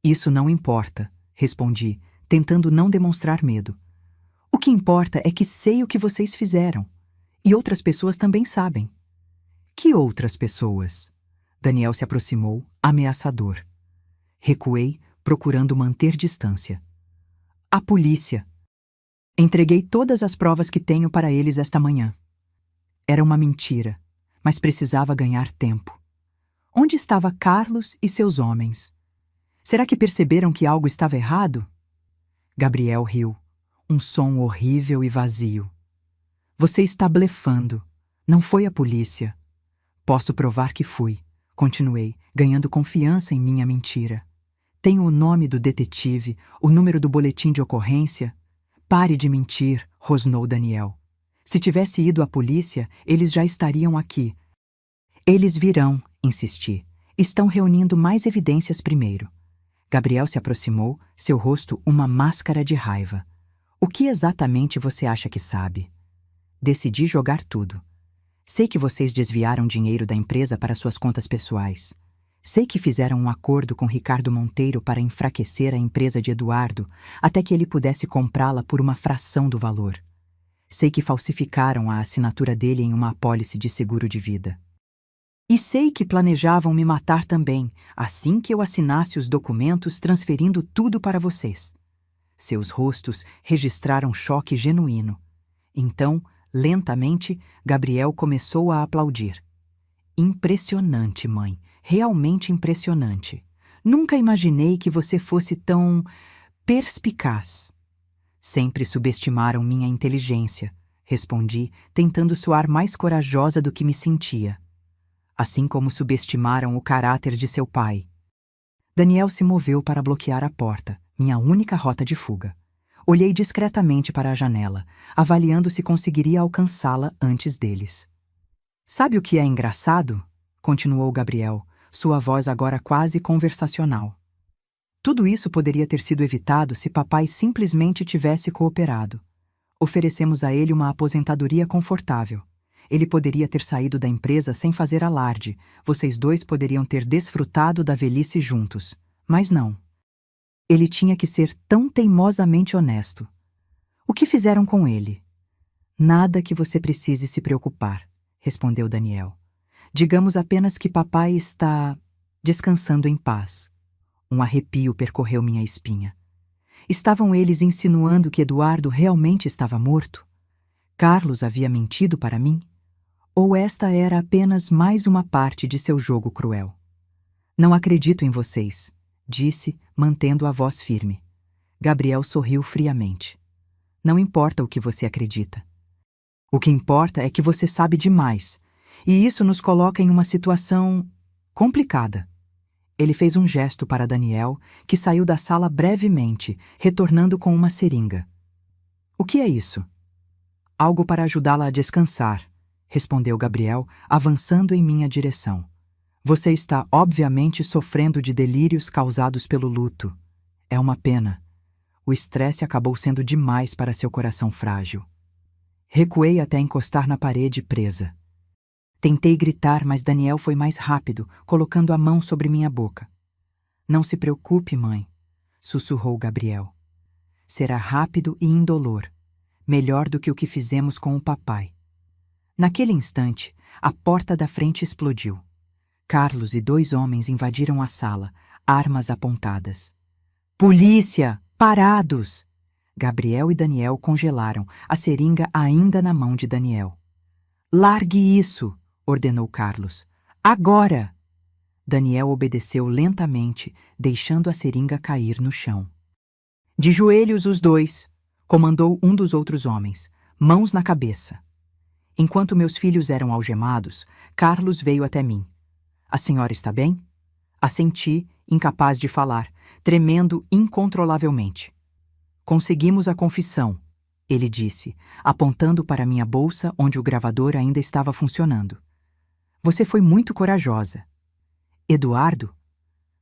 Isso não importa, respondi, tentando não demonstrar medo. O que importa é que sei o que vocês fizeram. E outras pessoas também sabem. Que outras pessoas? Daniel se aproximou, ameaçador. Recuei, procurando manter distância. A polícia. Entreguei todas as provas que tenho para eles esta manhã. Era uma mentira, mas precisava ganhar tempo. Onde estava Carlos e seus homens? Será que perceberam que algo estava errado? Gabriel riu, um som horrível e vazio. Você está blefando. Não foi a polícia. Posso provar que fui, continuei, ganhando confiança em minha mentira. Tenho o nome do detetive, o número do boletim de ocorrência. Pare de mentir, rosnou Daniel. Se tivesse ido à polícia, eles já estariam aqui. Eles virão, insisti. Estão reunindo mais evidências primeiro. Gabriel se aproximou, seu rosto uma máscara de raiva. O que exatamente você acha que sabe? Decidi jogar tudo. Sei que vocês desviaram dinheiro da empresa para suas contas pessoais. Sei que fizeram um acordo com Ricardo Monteiro para enfraquecer a empresa de Eduardo até que ele pudesse comprá-la por uma fração do valor. Sei que falsificaram a assinatura dele em uma apólice de seguro de vida. E sei que planejavam me matar também, assim que eu assinasse os documentos transferindo tudo para vocês. Seus rostos registraram choque genuíno. Então, lentamente, Gabriel começou a aplaudir. Impressionante, mãe. Realmente impressionante. Nunca imaginei que você fosse tão perspicaz. Sempre subestimaram minha inteligência, respondi, tentando soar mais corajosa do que me sentia. Assim como subestimaram o caráter de seu pai. Daniel se moveu para bloquear a porta, minha única rota de fuga. Olhei discretamente para a janela, avaliando se conseguiria alcançá-la antes deles. Sabe o que é engraçado? Continuou Gabriel, sua voz agora quase conversacional. Tudo isso poderia ter sido evitado se papai simplesmente tivesse cooperado. Oferecemos a ele uma aposentadoria confortável. Ele poderia ter saído da empresa sem fazer alarde. Vocês dois poderiam ter desfrutado da velhice juntos. Mas não. Ele tinha que ser tão teimosamente honesto. O que fizeram com ele? Nada que você precise se preocupar, respondeu Daniel. Digamos apenas que papai está descansando em paz. Um arrepio percorreu minha espinha. Estavam eles insinuando que Eduardo realmente estava morto? Carlos havia mentido para mim? Ou esta era apenas mais uma parte de seu jogo cruel? Não acredito em vocês, disse, mantendo a voz firme. Gabriel sorriu friamente. Não importa o que você acredita. O que importa é que você sabe demais, e isso nos coloca em uma situação complicada. Ele fez um gesto para Daniel, que saiu da sala brevemente, retornando com uma seringa. O que é isso? Algo para ajudá-la a descansar, respondeu Gabriel, avançando em minha direção. Você está, obviamente, sofrendo de delírios causados pelo luto. É uma pena. O estresse acabou sendo demais para seu coração frágil. Recuei até encostar na parede presa. Tentei gritar, mas Daniel foi mais rápido, colocando a mão sobre minha boca. Não se preocupe, mãe, sussurrou Gabriel. Será rápido e indolor, melhor do que o que fizemos com o papai. Naquele instante, a porta da frente explodiu. Carlos e 2 homens invadiram a sala, armas apontadas. Polícia! Parados! Gabriel e Daniel congelaram, a seringa ainda na mão de Daniel. Largue isso! Ordenou Carlos. Agora! Daniel obedeceu lentamente, deixando a seringa cair no chão. De joelhos os 2, comandou um dos outros homens, mãos na cabeça. Enquanto meus filhos eram algemados, Carlos veio até mim. A senhora está bem? Assenti, incapaz de falar, tremendo incontrolavelmente. Conseguimos a confissão, ele disse, apontando para minha bolsa onde o gravador ainda estava funcionando. Você foi muito corajosa. Eduardo?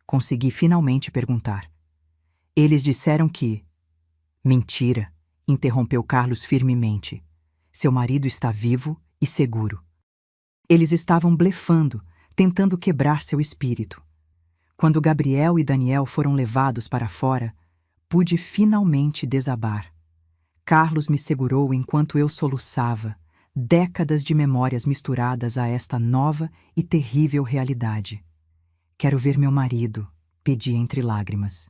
Consegui finalmente perguntar. Eles disseram que... Mentira, interrompeu Carlos firmemente. Seu marido está vivo e seguro. Eles estavam blefando, tentando quebrar seu espírito. Quando Gabriel e Daniel foram levados para fora, pude finalmente desabar. Carlos me segurou enquanto eu soluçava, décadas de memórias misturadas a esta nova e terrível realidade. Quero ver meu marido, pedi entre lágrimas.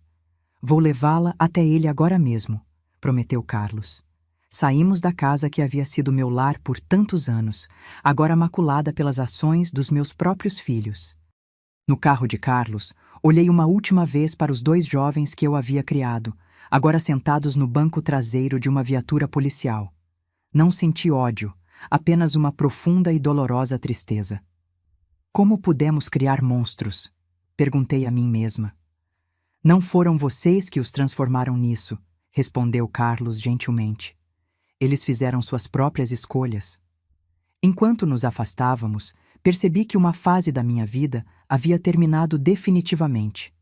Vou levá-la até ele agora mesmo, prometeu Carlos. Saímos da casa que havia sido meu lar por tantos anos, agora maculada pelas ações dos meus próprios filhos. No carro de Carlos, olhei uma última vez para os 2 jovens que eu havia criado, agora sentados no banco traseiro de uma viatura policial. Não senti ódio, apenas uma profunda e dolorosa tristeza. Como pudemos criar monstros? Perguntei a mim mesma. Não foram vocês que os transformaram nisso, respondeu Carlos gentilmente. Eles fizeram suas próprias escolhas. Enquanto nos afastávamos, percebi que uma fase da minha vida havia terminado definitivamente.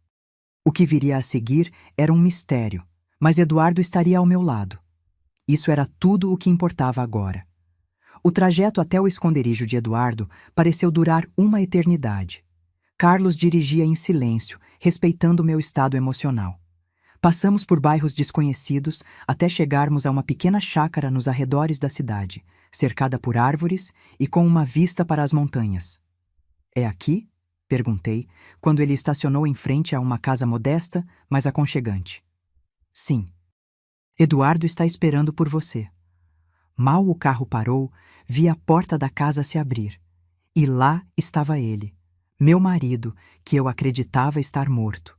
O que viria a seguir era um mistério, mas Eduardo estaria ao meu lado. Isso era tudo o que importava agora. O trajeto até o esconderijo de Eduardo pareceu durar uma eternidade. Carlos dirigia em silêncio, respeitando meu estado emocional. Passamos por bairros desconhecidos até chegarmos a uma pequena chácara nos arredores da cidade, cercada por árvores e com uma vista para as montanhas. "É aqui?" perguntei, quando ele estacionou em frente a uma casa modesta, mas aconchegante. "Sim. Eduardo está esperando por você." Mal o carro parou, vi a porta da casa se abrir. E lá estava ele, meu marido, que eu acreditava estar morto.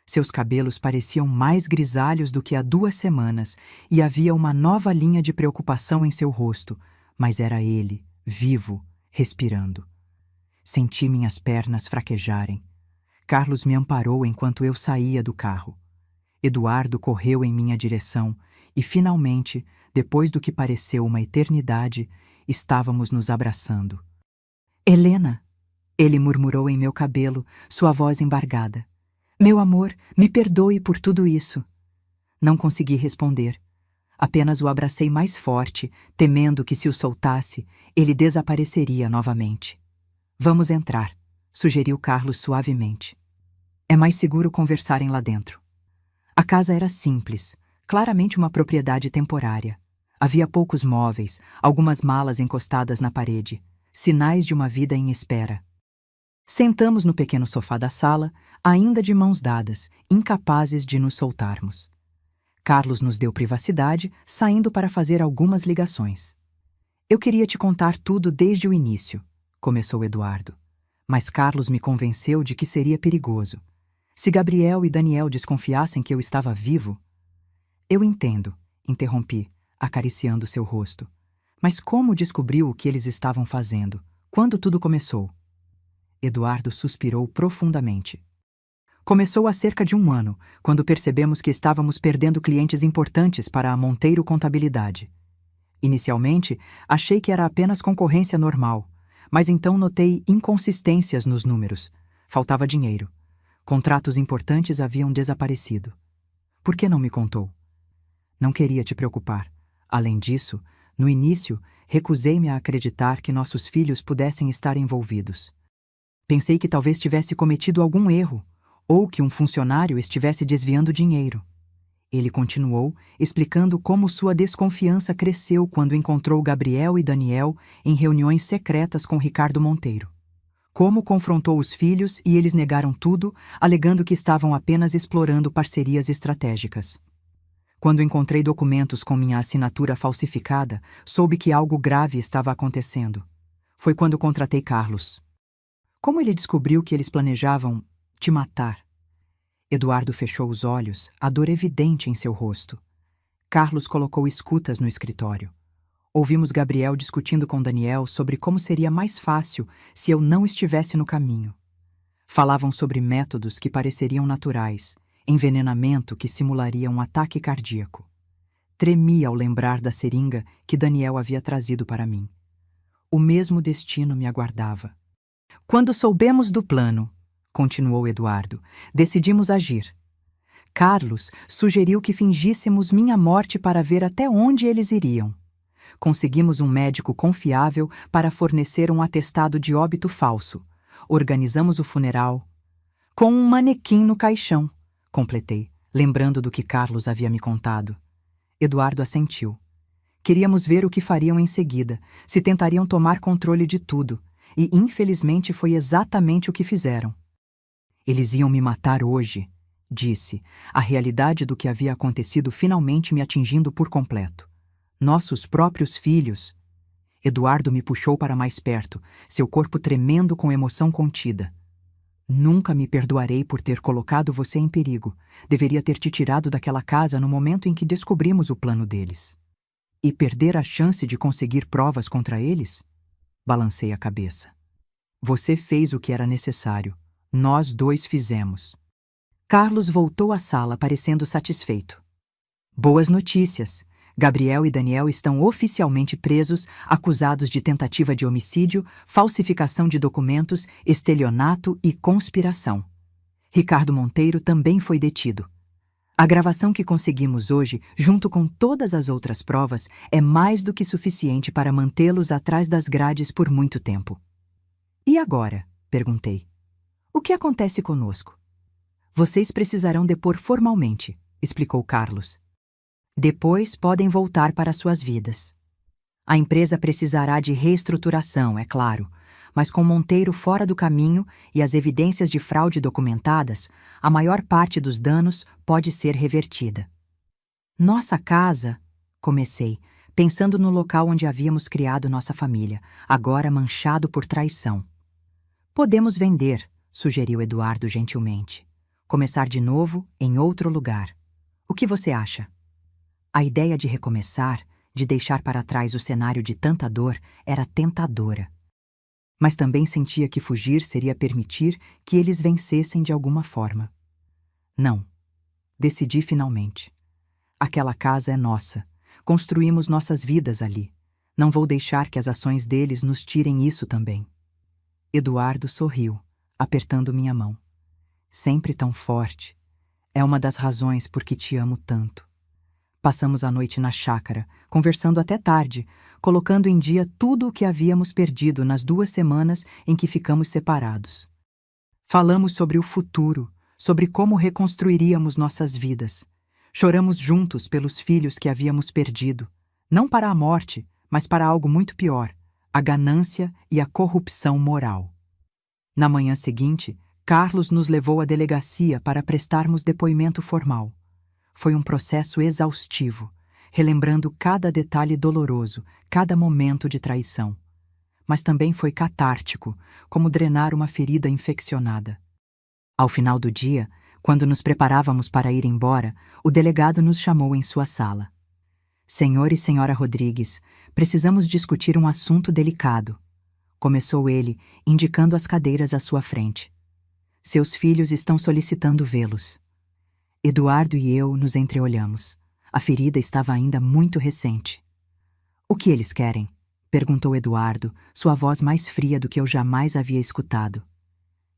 Seus cabelos pareciam mais grisalhos do que há 2 semanas e havia uma nova linha de preocupação em seu rosto, mas era ele, vivo, respirando. Senti minhas pernas fraquejarem. Carlos me amparou enquanto eu saía do carro. Eduardo correu em minha direção e, finalmente, depois do que pareceu uma eternidade, estávamos nos abraçando. "Helena!" Ele murmurou em meu cabelo, sua voz embargada. "Meu amor, me perdoe por tudo isso." Não consegui responder. Apenas o abracei mais forte, temendo que, se o soltasse, ele desapareceria novamente. "Vamos entrar", sugeriu Carlos suavemente. "É mais seguro conversarem lá dentro." A casa era simples, claramente uma propriedade temporária. Havia poucos móveis, algumas malas encostadas na parede, sinais de uma vida em espera. Sentamos no pequeno sofá da sala, ainda de mãos dadas, incapazes de nos soltarmos. Carlos nos deu privacidade, saindo para fazer algumas ligações. "Eu queria te contar tudo desde o início", começou Eduardo. Mas Carlos me convenceu de que seria perigoso. Se Gabriel e Daniel desconfiassem que eu estava vivo... "Eu entendo", interrompi, acariciando seu rosto. "Mas como descobriu o que eles estavam fazendo? Quando tudo começou?" Eduardo suspirou profundamente. "Começou há cerca de 1 ano, quando percebemos que estávamos perdendo clientes importantes para a Monteiro Contabilidade. Inicialmente, achei que era apenas concorrência normal, mas então notei inconsistências nos números. Faltava dinheiro. Contratos importantes haviam desaparecido. Por que não me contou?" "Não queria te preocupar. Além disso, no início, recusei-me a acreditar que nossos filhos pudessem estar envolvidos. Pensei que talvez tivesse cometido algum erro, ou que um funcionário estivesse desviando dinheiro." Ele continuou, explicando como sua desconfiança cresceu quando encontrou Gabriel e Daniel em reuniões secretas com Ricardo Monteiro. Como confrontou os filhos e eles negaram tudo, alegando que estavam apenas explorando parcerias estratégicas. Quando encontrei documentos com minha assinatura falsificada, soube que algo grave estava acontecendo. Foi quando contratei Carlos. Como ele descobriu que eles planejavam te matar?" Eduardo fechou os olhos, a dor evidente em seu rosto. Carlos colocou escutas no escritório. Ouvimos Gabriel discutindo com Daniel sobre como seria mais fácil se eu não estivesse no caminho. Falavam sobre métodos que pareceriam naturais, envenenamento que simularia um ataque cardíaco. Tremi ao lembrar da seringa que Daniel havia trazido para mim. O mesmo destino me aguardava. "Quando soubemos do plano", continuou Eduardo, "decidimos agir. Carlos sugeriu que fingíssemos minha morte para ver até onde eles iriam. Conseguimos um médico confiável para fornecer um atestado de óbito falso. Organizamos o funeral. Com um manequim no caixão", completei, lembrando do que Carlos havia me contado. Eduardo assentiu. Queríamos ver o que fariam em seguida, se tentariam tomar controle de tudo, e infelizmente foi exatamente o que fizeram. "Eles iam me matar hoje", disse, a realidade do que havia acontecido finalmente me atingindo por completo. "Nossos próprios filhos." Eduardo me puxou para mais perto, seu corpo tremendo com emoção contida. "Nunca me perdoarei por ter colocado você em perigo. Deveria ter te tirado daquela casa no momento em que descobrimos o plano deles." "E perder a chance de conseguir provas contra eles?" Balancei a cabeça. "Você fez o que era necessário. Nós 2 fizemos." Carlos voltou à sala parecendo satisfeito. "Boas notícias. Gabriel e Daniel estão oficialmente presos, acusados de tentativa de homicídio, falsificação de documentos, estelionato e conspiração. Ricardo Monteiro também foi detido. A gravação que conseguimos hoje, junto com todas as outras provas, é mais do que suficiente para mantê-los atrás das grades por muito tempo. E agora? Perguntei. O que acontece conosco? Vocês precisarão depor formalmente, explicou Carlos. Depois podem voltar para suas vidas. A empresa precisará de reestruturação, é claro, mas com Monteiro fora do caminho e as evidências de fraude documentadas, a maior parte dos danos pode ser revertida. Nossa casa, comecei, pensando no local onde havíamos criado nossa família, agora manchado por traição. Podemos vender, sugeriu Eduardo gentilmente. Começar de novo em outro lugar. O que você acha? A ideia de recomeçar, de deixar para trás o cenário de tanta dor, era tentadora. Mas também sentia que fugir seria permitir que eles vencessem de alguma forma. Não. Decidi finalmente. Aquela casa é nossa. Construímos nossas vidas ali. Não vou deixar que as ações deles nos tirem isso também. Eduardo sorriu, apertando minha mão. Sempre tão forte. É uma das razões por que te amo tanto. Passamos a noite na chácara, conversando até tarde, colocando em dia tudo o que havíamos perdido nas 2 semanas em que ficamos separados. Falamos sobre o futuro, sobre como reconstruiríamos nossas vidas. Choramos juntos pelos filhos que havíamos perdido, não para a morte, mas para algo muito pior, a ganância e a corrupção moral. Na manhã seguinte, Carlos nos levou à delegacia para prestarmos depoimento formal. Foi um processo exaustivo, relembrando cada detalhe doloroso, cada momento de traição. Mas também foi catártico, como drenar uma ferida infeccionada. Ao final do dia, quando nos preparávamos para ir embora, o delegado nos chamou em sua sala. Senhor e senhora Rodrigues, precisamos discutir um assunto delicado. Começou ele, indicando as cadeiras à sua frente. Seus filhos estão solicitando vê-los. Eduardo e eu nos entreolhamos. A ferida estava ainda muito recente. O que eles querem? Perguntou Eduardo, sua voz mais fria do que eu jamais havia escutado.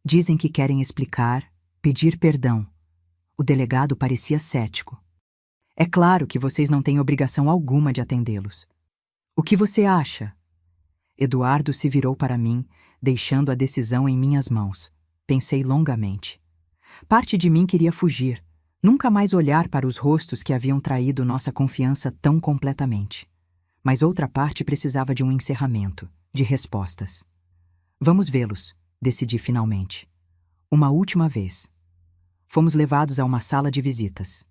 Dizem que querem explicar, pedir perdão. O delegado parecia cético. É claro que vocês não têm obrigação alguma de atendê-los. O que você acha? Eduardo se virou para mim, deixando a decisão em minhas mãos. Pensei longamente. Parte de mim queria fugir, nunca mais olhar para os rostos que haviam traído nossa confiança tão completamente. Mas outra parte precisava de um encerramento, de respostas. Vamos vê-los, decidi finalmente. Uma última vez. Fomos levados a uma sala de visitas.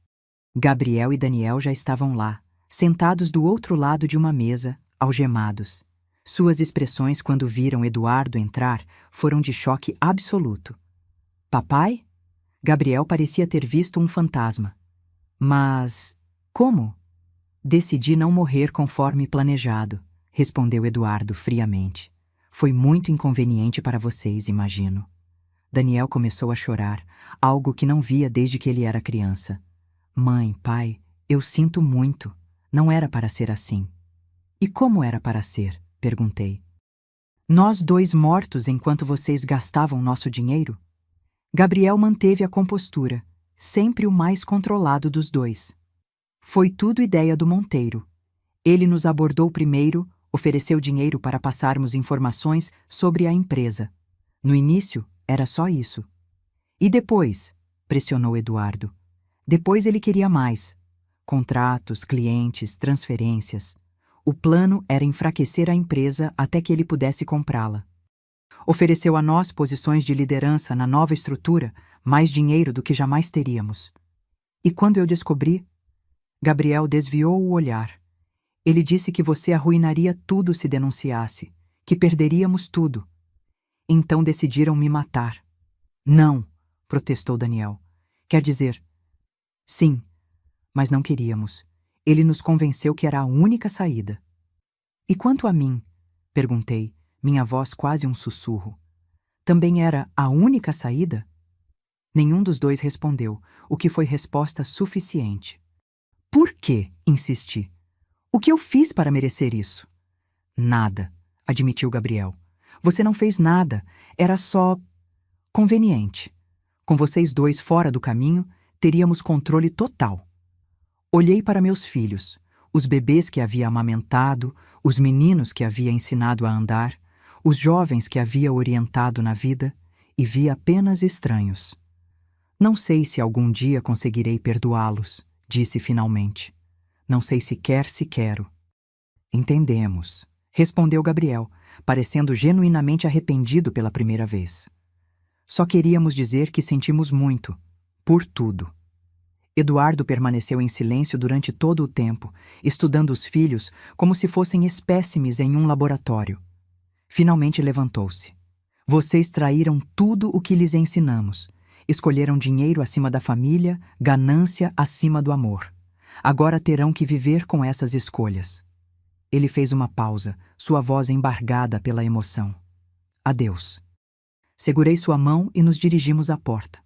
Gabriel e Daniel já estavam lá, sentados do outro lado de uma mesa, algemados. Suas expressões quando viram Eduardo entrar foram de choque absoluto. Papai? Gabriel parecia ter visto um fantasma. Mas como? Decidi não morrer conforme planejado, respondeu Eduardo friamente. Foi muito inconveniente para vocês, imagino. Daniel começou a chorar, algo que não via desde que ele era criança. Mãe, pai, eu sinto muito. Não era para ser assim. E como era para ser? Perguntei. Nós 2 mortos enquanto vocês gastavam nosso dinheiro? Gabriel manteve a compostura, sempre o mais controlado dos 2. Foi tudo ideia do Monteiro. Ele nos abordou primeiro, ofereceu dinheiro para passarmos informações sobre a empresa. No início, era só isso. E depois? Pressionou Eduardo. Depois ele queria mais. Contratos, clientes, transferências. O plano era enfraquecer a empresa até que ele pudesse comprá-la. Ofereceu a nós posições de liderança na nova estrutura, mais dinheiro do que jamais teríamos. E quando eu descobri, Gabriel desviou o olhar. Ele disse que você arruinaria tudo se denunciasse, que perderíamos tudo. Então decidiram me matar. Não, protestou Daniel. Quer dizer, sim, mas não queríamos. Ele nos convenceu que era a única saída. E quanto a mim? Perguntei, minha voz quase um sussurro. Também era a única saída? Nenhum dos 2 respondeu, o que foi resposta suficiente. Por quê? Insisti. O que eu fiz para merecer isso? Nada, admitiu Gabriel. Você não fez nada, era só conveniente. Com vocês dois fora do caminho, teríamos controle total. Olhei para meus filhos, os bebês que havia amamentado, os meninos que havia ensinado a andar, os jovens que havia orientado na vida, e vi apenas estranhos. Não sei se algum dia conseguirei perdoá-los, disse finalmente. Não sei sequer se quero. Entendemos, respondeu Gabriel, parecendo genuinamente arrependido pela primeira vez. Só queríamos dizer que sentimos muito, por tudo. Eduardo permaneceu em silêncio durante todo o tempo, estudando os filhos como se fossem espécimes em um laboratório. Finalmente levantou-se. Vocês traíram tudo o que lhes ensinamos. Escolheram dinheiro acima da família, ganância acima do amor. Agora terão que viver com essas escolhas. Ele fez uma pausa, sua voz embargada pela emoção. Adeus. Segurei sua mão e nos dirigimos à porta.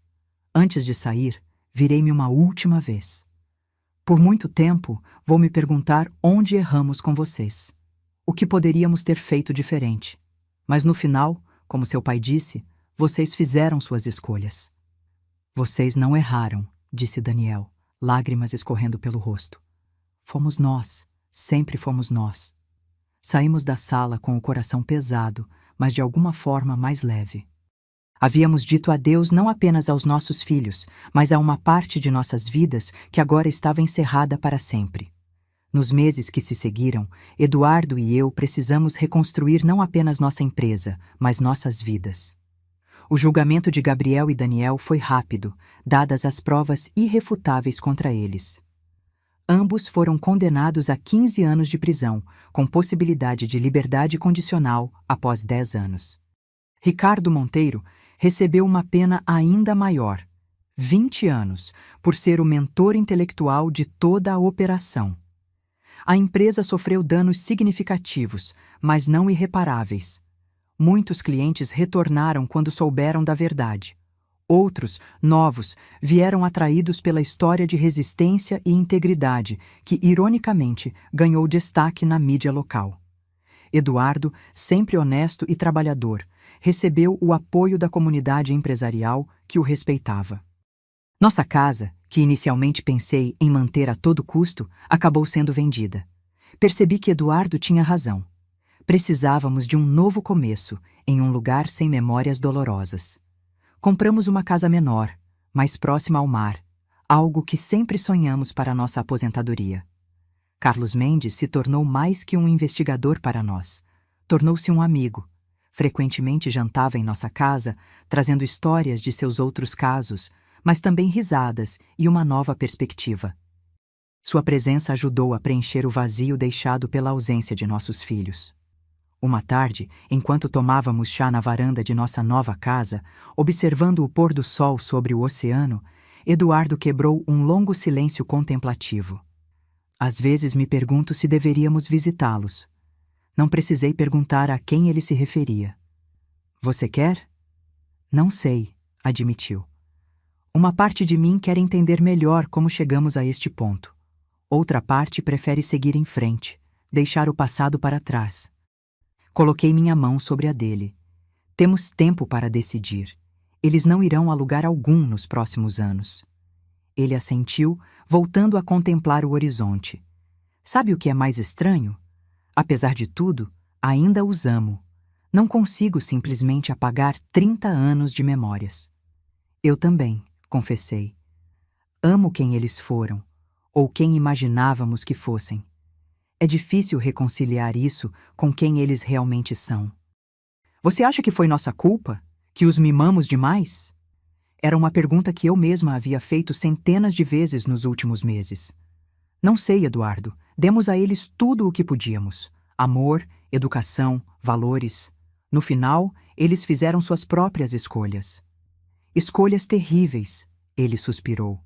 Antes de sair, virei-me uma última vez. Por muito tempo, vou me perguntar onde erramos com vocês. O que poderíamos ter feito diferente. Mas no final, como seu pai disse, vocês fizeram suas escolhas. Vocês não erraram, disse Daniel, lágrimas escorrendo pelo rosto. Fomos nós, sempre fomos nós. Saímos da sala com o coração pesado, mas de alguma forma mais leve. Havíamos dito adeus não apenas aos nossos filhos, mas a uma parte de nossas vidas que agora estava encerrada para sempre. Nos meses que se seguiram, Eduardo e eu precisamos reconstruir não apenas nossa empresa, mas nossas vidas. O julgamento de Gabriel e Daniel foi rápido, dadas as provas irrefutáveis contra eles. Ambos foram condenados a 15 anos de prisão, com possibilidade de liberdade condicional após 10 anos. Ricardo Monteiro recebeu uma pena ainda maior, 20 anos, por ser o mentor intelectual de toda a operação. A empresa sofreu danos significativos, mas não irreparáveis. Muitos clientes retornaram quando souberam da verdade. Outros, novos, vieram atraídos pela história de resistência e integridade que, ironicamente, ganhou destaque na mídia local. Eduardo, sempre honesto e trabalhador, recebeu o apoio da comunidade empresarial que o respeitava. Nossa casa, que inicialmente pensei em manter a todo custo, acabou sendo vendida. Percebi que Eduardo tinha razão. Precisávamos de um novo começo, em um lugar sem memórias dolorosas. Compramos uma casa menor, mais próxima ao mar, algo que sempre sonhamos para nossa aposentadoria. Carlos Mendes se tornou mais que um investigador para nós. Tornou-se um amigo. Frequentemente jantava em nossa casa, trazendo histórias de seus outros casos, mas também risadas e uma nova perspectiva. Sua presença ajudou a preencher o vazio deixado pela ausência de nossos filhos. Uma tarde, enquanto tomávamos chá na varanda de nossa nova casa, observando o pôr do sol sobre o oceano, Eduardo quebrou um longo silêncio contemplativo. Às vezes me pergunto se deveríamos visitá-los. Não precisei perguntar a quem ele se referia. Você quer? Não sei, admitiu. Uma parte de mim quer entender melhor como chegamos a este ponto. Outra parte prefere seguir em frente, deixar o passado para trás. Coloquei minha mão sobre a dele. Temos tempo para decidir. Eles não irão a lugar algum nos próximos anos. Ele assentiu, voltando a contemplar o horizonte. Sabe o que é mais estranho? Apesar de tudo, ainda os amo. Não consigo simplesmente apagar 30 anos de memórias. Eu também, confessei. Amo quem eles foram, ou quem imaginávamos que fossem. É difícil reconciliar isso com quem eles realmente são. Você acha que foi nossa culpa? Que os mimamos demais? Era uma pergunta que eu mesma havia feito centenas de vezes nos últimos meses. Não sei, Eduardo. Demos a eles tudo o que podíamos. Amor, educação, valores. No final, eles fizeram suas próprias escolhas. Escolhas terríveis, ele suspirou.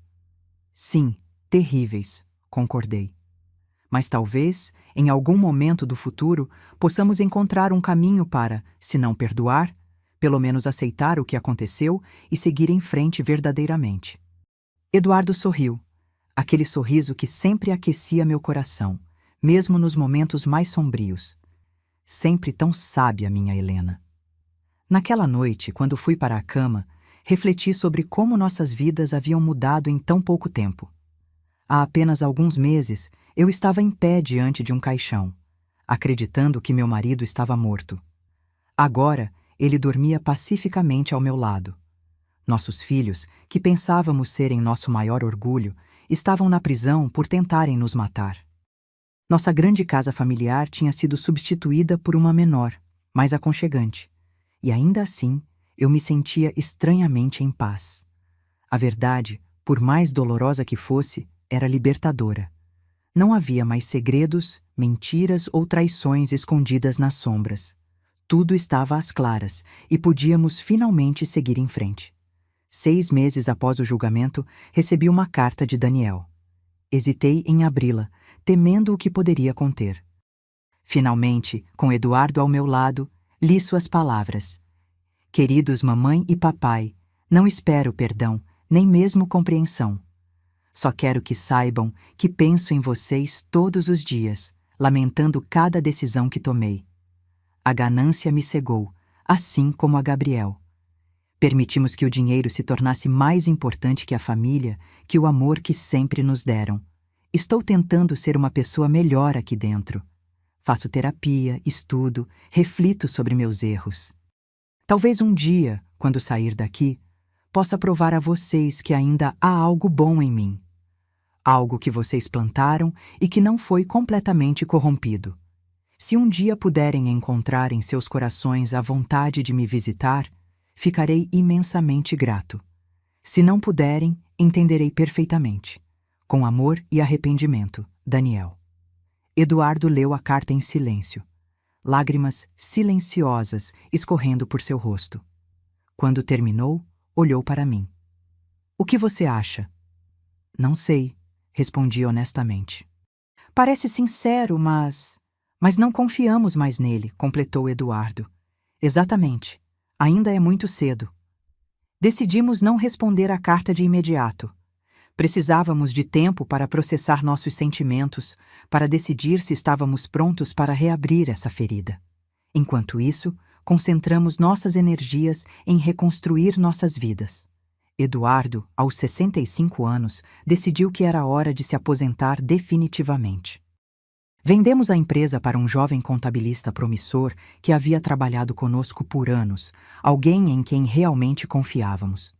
Sim, terríveis, concordei. Mas talvez, em algum momento do futuro, possamos encontrar um caminho para, se não perdoar, pelo menos aceitar o que aconteceu e seguir em frente verdadeiramente. Eduardo sorriu, aquele sorriso que sempre aquecia meu coração, mesmo nos momentos mais sombrios. Sempre tão sábia, minha Helena. Naquela noite, quando fui para a cama, refleti sobre como nossas vidas haviam mudado em tão pouco tempo. Há apenas alguns meses, eu estava em pé diante de um caixão, acreditando que meu marido estava morto. Agora, ele dormia pacificamente ao meu lado. Nossos filhos, que pensávamos serem nosso maior orgulho, estavam na prisão por tentarem nos matar. Nossa grande casa familiar tinha sido substituída por uma menor, mais aconchegante, e ainda assim eu me sentia estranhamente em paz. A verdade, por mais dolorosa que fosse, era libertadora. Não havia mais segredos, mentiras ou traições escondidas nas sombras. Tudo estava às claras e podíamos finalmente seguir em frente. 6 meses após o julgamento, recebi uma carta de Daniel. Hesitei em abri-la, temendo o que poderia conter. Finalmente, com Eduardo ao meu lado, li suas palavras. Queridos mamãe e papai, não espero perdão, nem mesmo compreensão. Só quero que saibam que penso em vocês todos os dias, lamentando cada decisão que tomei. A ganância me cegou, assim como a Gabriel. Permitimos que o dinheiro se tornasse mais importante que a família, que o amor que sempre nos deram. Estou tentando ser uma pessoa melhor aqui dentro. Faço terapia, estudo, reflito sobre meus erros. Talvez um dia, quando sair daqui, possa provar a vocês que ainda há algo bom em mim. Algo que vocês plantaram e que não foi completamente corrompido. Se um dia puderem encontrar em seus corações a vontade de me visitar, ficarei imensamente grato. Se não puderem, entenderei perfeitamente. Com amor e arrependimento, Daniel. Eduardo leu a carta em silêncio. Lágrimas silenciosas escorrendo por seu rosto. Quando terminou, olhou para mim. O que você acha? Não sei, respondi honestamente. Parece sincero, mas não confiamos mais nele, completou Eduardo. Exatamente. Ainda é muito cedo. Decidimos não responder à carta de imediato. Precisávamos de tempo para processar nossos sentimentos, para decidir se estávamos prontos para reabrir essa ferida. Enquanto isso, concentramos nossas energias em reconstruir nossas vidas. Eduardo, aos 65 anos, decidiu que era hora de se aposentar definitivamente. Vendemos a empresa para um jovem contabilista promissor que havia trabalhado conosco por anos, alguém em quem realmente confiávamos.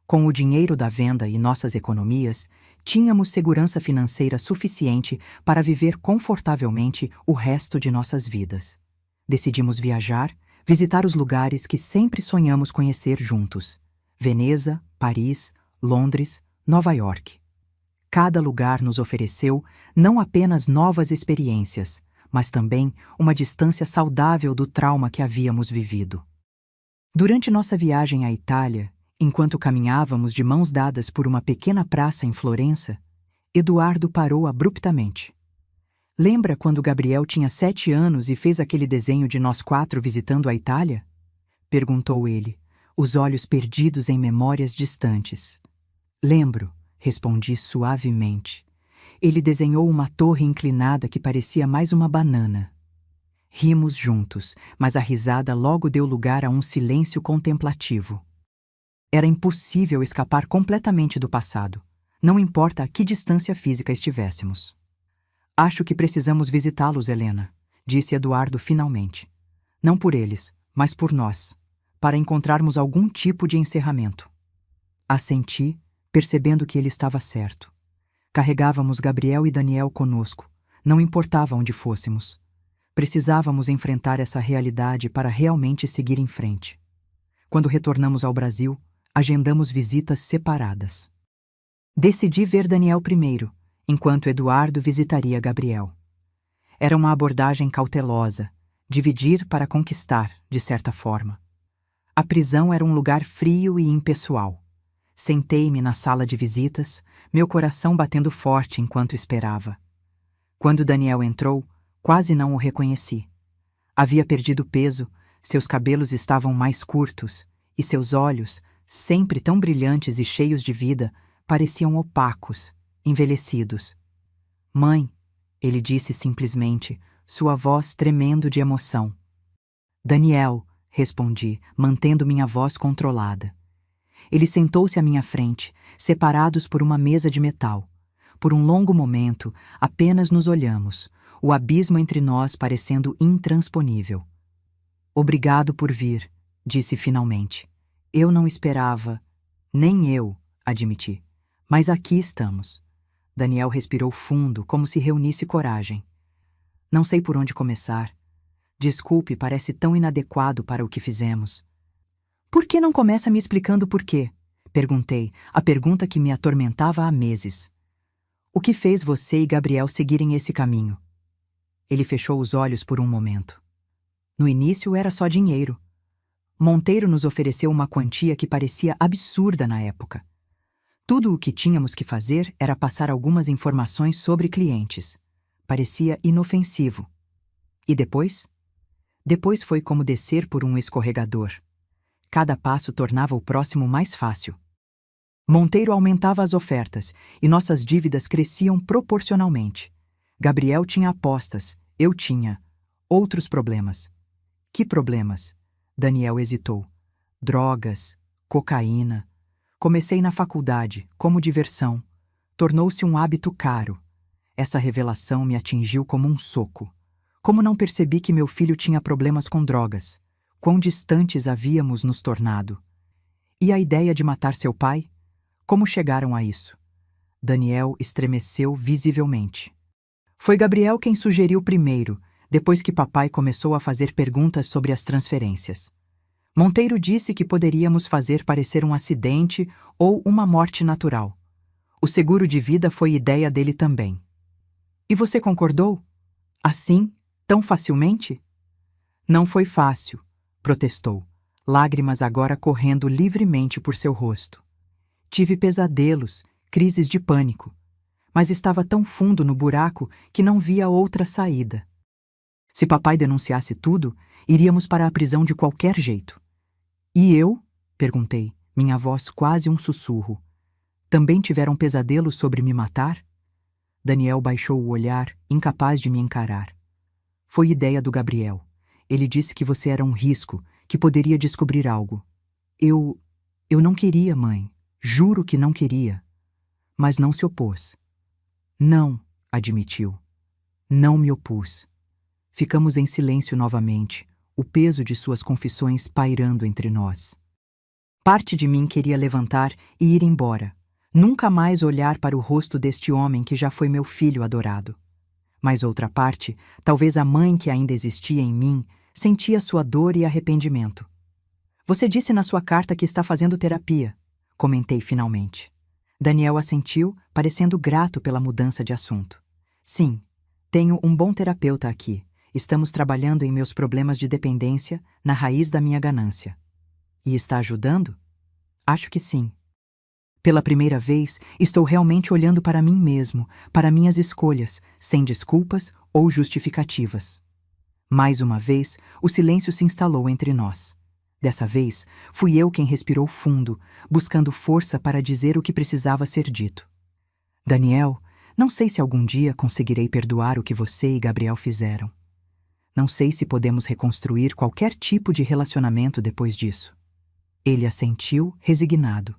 Com o dinheiro da venda e nossas economias, tínhamos segurança financeira suficiente para viver confortavelmente o resto de nossas vidas. Decidimos viajar, visitar os lugares que sempre sonhamos conhecer juntos: Veneza, Paris, Londres, Nova York. Cada lugar nos ofereceu não apenas novas experiências, mas também uma distância saudável do trauma que havíamos vivido. Durante nossa viagem à Itália, enquanto caminhávamos de mãos dadas por uma pequena praça em Florença, Eduardo parou abruptamente. Lembra quando Gabriel tinha 7 anos e fez aquele desenho de nós 4 visitando a Itália? Perguntou ele, os olhos perdidos em memórias distantes. Lembro, respondi suavemente. Ele desenhou uma torre inclinada que parecia mais uma banana. Rimos juntos, mas a risada logo deu lugar a um silêncio contemplativo. Era impossível escapar completamente do passado, não importa a que distância física estivéssemos. Acho que precisamos visitá-los, Helena, disse Eduardo finalmente. Não por eles, mas por nós, para encontrarmos algum tipo de encerramento. Assenti, percebendo que ele estava certo. Carregávamos Gabriel e Daniel conosco, não importava onde fôssemos. Precisávamos enfrentar essa realidade para realmente seguir em frente. Quando retornamos ao Brasil, agendamos visitas separadas. Decidi ver Daniel primeiro, enquanto Eduardo visitaria Gabriel. Era uma abordagem cautelosa, dividir para conquistar, de certa forma. A prisão era um lugar frio e impessoal. Sentei-me na sala de visitas, meu coração batendo forte enquanto esperava. Quando Daniel entrou, quase não o reconheci. Havia perdido peso, seus cabelos estavam mais curtos, e seus olhos, sempre tão brilhantes e cheios de vida, pareciam opacos, envelhecidos. Mãe, ele disse simplesmente, sua voz tremendo de emoção. Daniel, respondi, mantendo minha voz controlada. Ele sentou-se à minha frente, separados por uma mesa de metal. Por um longo momento, apenas nos olhamos, o abismo entre nós parecendo intransponível. Obrigado por vir, disse finalmente. Eu não esperava. Nem eu, admiti. Mas aqui estamos. Daniel respirou fundo, como se reunisse coragem. Não sei por onde começar. Desculpe, parece tão inadequado para o que fizemos. Por que não começa me explicando por quê? Perguntei, a pergunta que me atormentava há meses. O que fez você e Gabriel seguirem esse caminho? Ele fechou os olhos por um momento. No início era só dinheiro. Monteiro nos ofereceu uma quantia que parecia absurda na época. Tudo o que tínhamos que fazer era passar algumas informações sobre clientes. Parecia inofensivo. E depois? Depois foi como descer por um escorregador. Cada passo tornava o próximo mais fácil. Monteiro aumentava as ofertas e nossas dívidas cresciam proporcionalmente. Gabriel tinha apostas, eu tinha outros problemas. Que problemas? Daniel hesitou. Drogas, cocaína. Comecei na faculdade, como diversão. Tornou-se um hábito caro. Essa revelação me atingiu como um soco. Como não percebi que meu filho tinha problemas com drogas? Quão distantes havíamos nos tornado? E a ideia de matar seu pai? Como chegaram a isso? Daniel estremeceu visivelmente. Foi Gabriel quem sugeriu primeiro, depois que papai começou a fazer perguntas sobre as transferências. Monteiro disse que poderíamos fazer parecer um acidente ou uma morte natural. O seguro de vida foi ideia dele também. E você concordou? Assim, tão facilmente? Não foi fácil, protestou, lágrimas agora correndo livremente por seu rosto. Tive pesadelos, crises de pânico, mas estava tão fundo no buraco que não via outra saída. Se papai denunciasse tudo, iríamos para a prisão de qualquer jeito. E eu? Perguntei, minha voz quase um sussurro. Também tiveram pesadelos sobre me matar? Daniel baixou o olhar, incapaz de me encarar. Foi ideia do Gabriel. Ele disse que você era um risco, que poderia descobrir algo. Eu não queria, mãe. Juro que não queria. Mas não se opôs. Não, admitiu. Não me opus. Ficamos em silêncio novamente, o peso de suas confissões pairando entre nós. Parte de mim queria levantar e ir embora, nunca mais olhar para o rosto deste homem que já foi meu filho adorado. Mas outra parte, talvez a mãe que ainda existia em mim, sentia sua dor e arrependimento. Você disse na sua carta que está fazendo terapia, comentei finalmente. Daniel assentiu, parecendo grato pela mudança de assunto. Sim, tenho um bom terapeuta aqui. Estamos trabalhando em meus problemas de dependência, na raiz da minha ganância. E está ajudando? Acho que sim. Pela primeira vez, estou realmente olhando para mim mesmo, para minhas escolhas, sem desculpas ou justificativas. Mais uma vez, o silêncio se instalou entre nós. Dessa vez, fui eu quem respirou fundo, buscando força para dizer o que precisava ser dito. Daniel, não sei se algum dia conseguirei perdoar o que você e Gabriel fizeram. Não sei se podemos reconstruir qualquer tipo de relacionamento depois disso. Ele assentiu, resignado.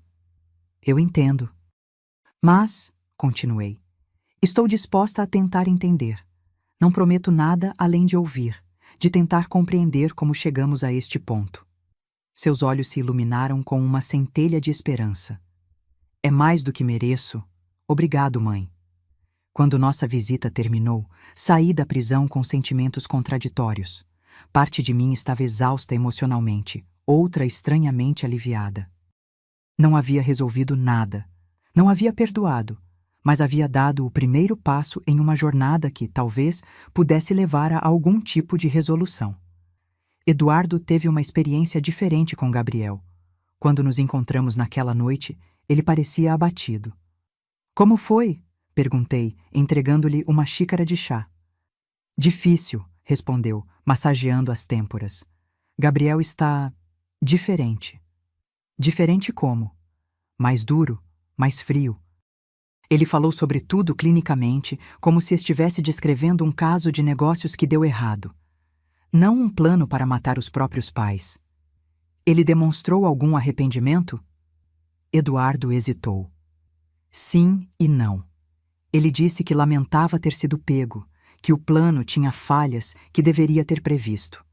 Eu entendo. Mas, continuei, estou disposta a tentar entender. Não prometo nada além de ouvir, de tentar compreender como chegamos a este ponto. Seus olhos se iluminaram com uma centelha de esperança. É mais do que mereço. Obrigado, mãe. Quando nossa visita terminou, saí da prisão com sentimentos contraditórios. Parte de mim estava exausta emocionalmente, outra estranhamente aliviada. Não havia resolvido nada. Não havia perdoado, mas havia dado o primeiro passo em uma jornada que, talvez, pudesse levar a algum tipo de resolução. Eduardo teve uma experiência diferente com Gabriel. Quando nos encontramos naquela noite, ele parecia abatido. Como foi? Perguntei, entregando-lhe uma xícara de chá. Difícil, respondeu, massageando as têmporas. Gabriel está diferente. Diferente como? Mais duro, mais frio. Ele falou sobre tudo clinicamente, como se estivesse descrevendo um caso de negócios que deu errado. Não um plano para matar os próprios pais. Ele demonstrou algum arrependimento? Eduardo hesitou. Sim e não. Ele disse que lamentava ter sido pego, que o plano tinha falhas que deveria ter previsto.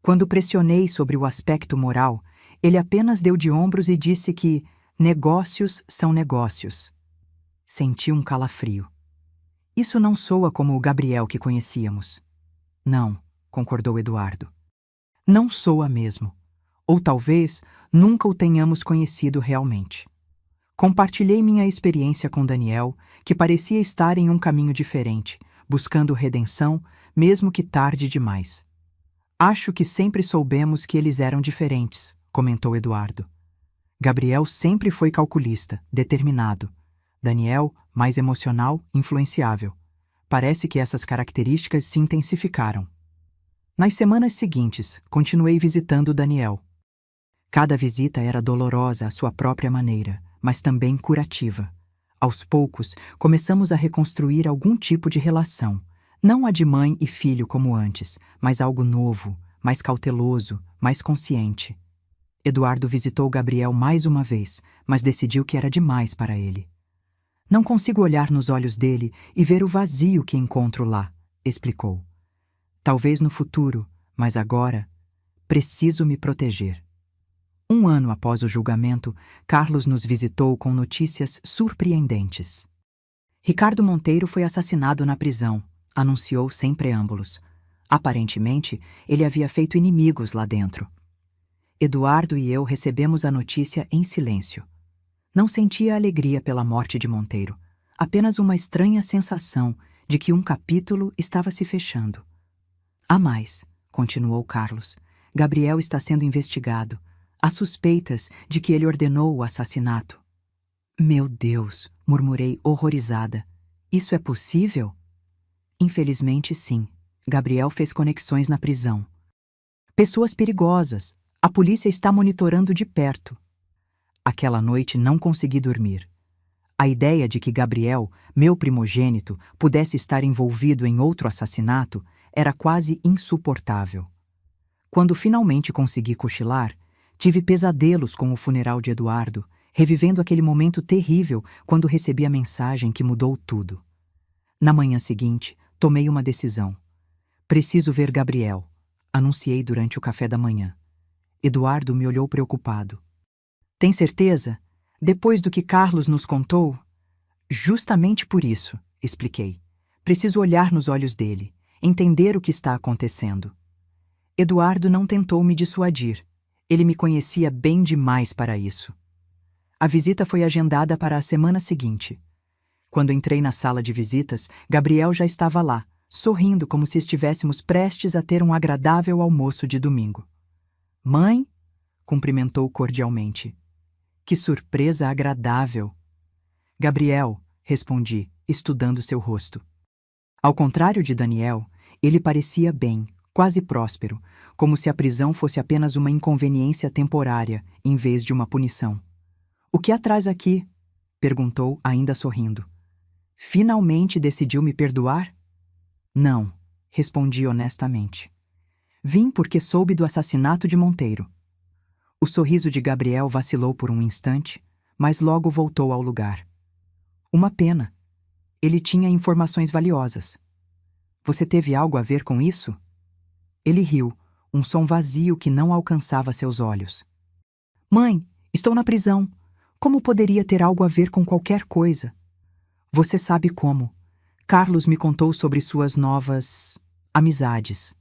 Quando pressionei sobre o aspecto moral, ele apenas deu de ombros e disse que negócios são negócios. Senti um calafrio. Isso não soa como o Gabriel que conhecíamos. Não, concordou Eduardo. Não soa mesmo. Ou talvez nunca o tenhamos conhecido realmente. Compartilhei minha experiência com Daniel, que parecia estar em um caminho diferente, buscando redenção, mesmo que tarde demais. Acho que sempre soubemos que eles eram diferentes, comentou Eduardo. Gabriel sempre foi calculista, determinado. Daniel, mais emocional, influenciável. Parece que essas características se intensificaram. Nas semanas seguintes, continuei visitando Daniel. Cada visita era dolorosa à sua própria maneira, mas também curativa. Aos poucos, começamos a reconstruir algum tipo de relação, não a de mãe e filho como antes, mas algo novo, mais cauteloso, mais consciente. Eduardo visitou Gabriel mais uma vez, mas decidiu que era demais para ele. Não consigo olhar nos olhos dele e ver o vazio que encontro lá, explicou. Talvez no futuro, mas agora, preciso me proteger. 1 ano após o julgamento, Carlos nos visitou com notícias surpreendentes. Ricardo Monteiro foi assassinado na prisão, anunciou sem preâmbulos. Aparentemente, ele havia feito inimigos lá dentro. Eduardo e eu recebemos a notícia em silêncio. Não sentia alegria pela morte de Monteiro, apenas uma estranha sensação de que um capítulo estava se fechando. Há mais, continuou Carlos. Gabriel está sendo investigado. Há suspeitas de que ele ordenou o assassinato. Meu Deus, murmurei horrorizada. Isso é possível? Infelizmente, sim. Gabriel fez conexões na prisão. Pessoas perigosas. A polícia está monitorando de perto. Aquela noite não consegui dormir. A ideia de que Gabriel, meu primogênito, pudesse estar envolvido em outro assassinato era quase insuportável. Quando finalmente consegui cochilar, tive pesadelos com o funeral de Eduardo, revivendo aquele momento terrível quando recebi a mensagem que mudou tudo. Na manhã seguinte, tomei uma decisão. Preciso ver Gabriel, anunciei durante o café da manhã. Eduardo me olhou preocupado. Tem certeza? Depois do que Carlos nos contou? Justamente por isso, expliquei. Preciso olhar nos olhos dele, entender o que está acontecendo. Eduardo não tentou me dissuadir. Ele me conhecia bem demais para isso. A visita foi agendada para a semana seguinte. Quando entrei na sala de visitas, Gabriel já estava lá, sorrindo como se estivéssemos prestes a ter um agradável almoço de domingo. Mãe? Cumprimentou cordialmente. Que surpresa agradável! Gabriel, respondi, estudando seu rosto. Ao contrário de Daniel, ele parecia bem, quase próspero, como se a prisão fosse apenas uma inconveniência temporária, em vez de uma punição. O que há traz aqui? Perguntou, ainda sorrindo. Finalmente decidiu me perdoar? Não, respondi honestamente. Vim porque soube do assassinato de Monteiro. O sorriso de Gabriel vacilou por um instante, mas logo voltou ao lugar. Uma pena. Ele tinha informações valiosas. Você teve algo a ver com isso? Ele riu, um som vazio que não alcançava seus olhos. Mãe, estou na prisão. Como poderia ter algo a ver com qualquer coisa? Você sabe como. Carlos me contou sobre suas novas amizades.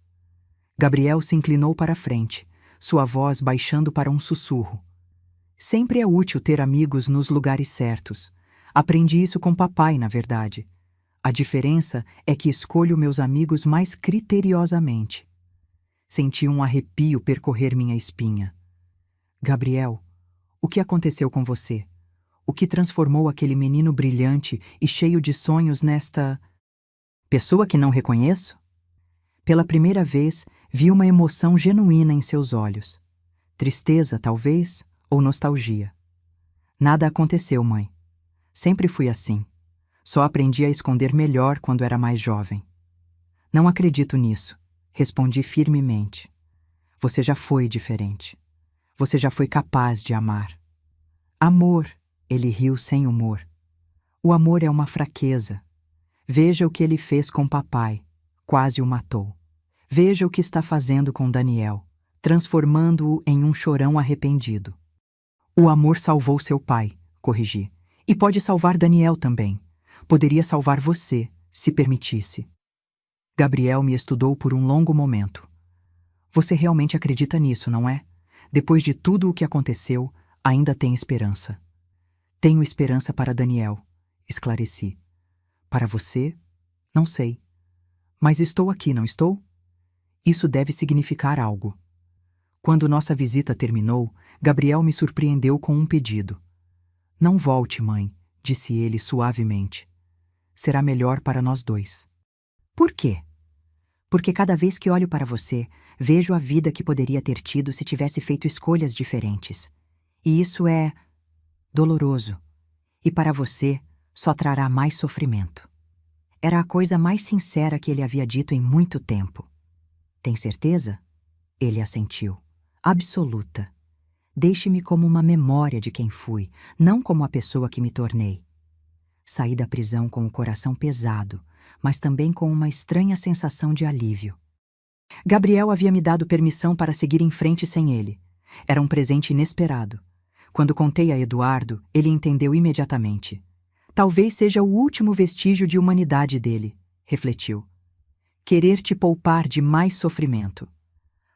Gabriel se inclinou para a frente, sua voz baixando para um sussurro. Sempre é útil ter amigos nos lugares certos. Aprendi isso com papai, na verdade. A diferença é que escolho meus amigos mais criteriosamente. Senti um arrepio percorrer minha espinha. Gabriel, o que aconteceu com você? O que transformou aquele menino brilhante e cheio de sonhos nesta pessoa que não reconheço? Pela primeira vez, vi uma emoção genuína em seus olhos. Tristeza, talvez, ou nostalgia. Nada aconteceu, mãe. Sempre fui assim. Só aprendi a esconder melhor quando era mais jovem. Não acredito nisso, respondi firmemente. Você já foi diferente. Você já foi capaz de amar. Amor, Ele riu sem humor. O amor é uma fraqueza. Veja o que ele fez com papai. Quase o matou. Veja o que está fazendo com Daniel, transformando-o em um chorão arrependido. O amor salvou seu pai, corrigi. E pode salvar Daniel também. Poderia salvar você, se permitisse. Gabriel me estudou por um longo momento. Você realmente acredita nisso, não é? Depois de tudo o que aconteceu, ainda tem esperança. Tenho esperança para Daniel, esclareci. Para você? Não sei. Mas estou aqui, não estou? Isso deve significar algo. Quando nossa visita terminou, Gabriel me surpreendeu com um pedido. Não volte, mãe, disse ele suavemente. Será melhor para nós dois. Por quê? Porque cada vez que olho para você, vejo a vida que poderia ter tido se tivesse feito escolhas diferentes. E isso é doloroso. E para você, só trará mais sofrimento. Era a coisa mais sincera que ele havia dito em muito tempo. Tem certeza? Ele assentiu. Absoluta. Deixe-me como uma memória de quem fui, não como a pessoa que me tornei. Saí da prisão com o coração pesado, mas também com uma estranha sensação de alívio. Gabriel havia me dado permissão para seguir em frente sem ele. Era um presente inesperado. Quando contei a Eduardo, ele entendeu imediatamente. Talvez seja o último vestígio de humanidade dele, refletiu. Querer te poupar de mais sofrimento.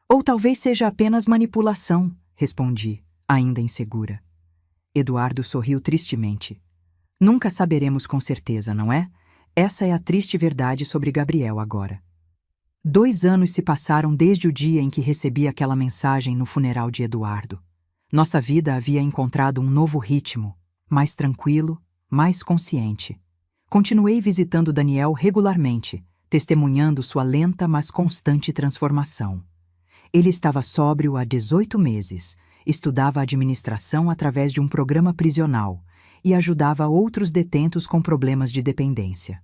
Ou talvez seja apenas manipulação, respondi, ainda insegura. Eduardo sorriu tristemente. Nunca saberemos com certeza, não é? Essa é a triste verdade sobre Gabriel agora. 2 anos se passaram desde o dia em que recebi aquela mensagem no funeral de Eduardo. Nossa vida havia encontrado um novo ritmo, mais tranquilo, mais consciente. Continuei visitando Daniel regularmente, testemunhando sua lenta mas constante transformação. Ele estava sóbrio há 18 meses, estudava administração através de um programa prisional e ajudava outros detentos com problemas de dependência.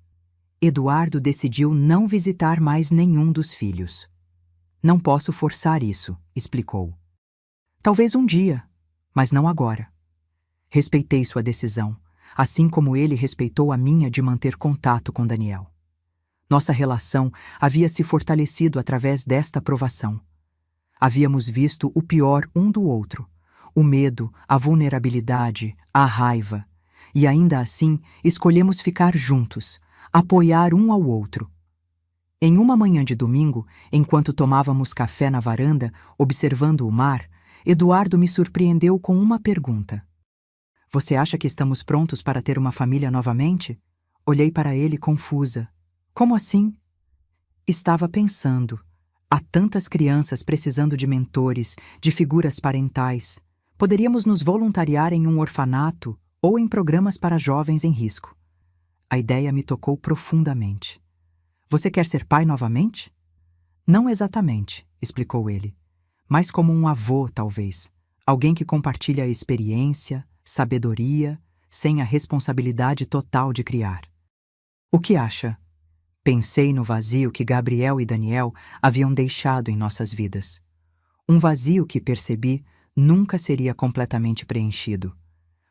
Eduardo decidiu não visitar mais nenhum dos filhos. Não posso forçar isso, explicou. Talvez um dia, mas não agora. Respeitei sua decisão, assim como ele respeitou a minha de manter contato com Daniel. Nossa relação havia se fortalecido através desta provação. Havíamos visto o pior um do outro, o medo, a vulnerabilidade, a raiva, e ainda assim escolhemos ficar juntos, apoiar um ao outro. Em uma manhã de domingo, enquanto tomávamos café na varanda, observando o mar, Eduardo me surpreendeu com uma pergunta. Você acha que estamos prontos para ter uma família novamente? Olhei para ele confusa. Como assim? Estava pensando. Há tantas crianças precisando de mentores, de figuras parentais. Poderíamos nos voluntariar em um orfanato ou em programas para jovens em risco. A ideia me tocou profundamente. Você quer ser pai novamente? Não exatamente, explicou ele. Mas como um avô, talvez. Alguém que compartilha a experiência, sabedoria, sem a responsabilidade total de criar. O que acha? Pensei no vazio que Gabriel e Daniel haviam deixado em nossas vidas. Um vazio que, percebi, nunca seria completamente preenchido.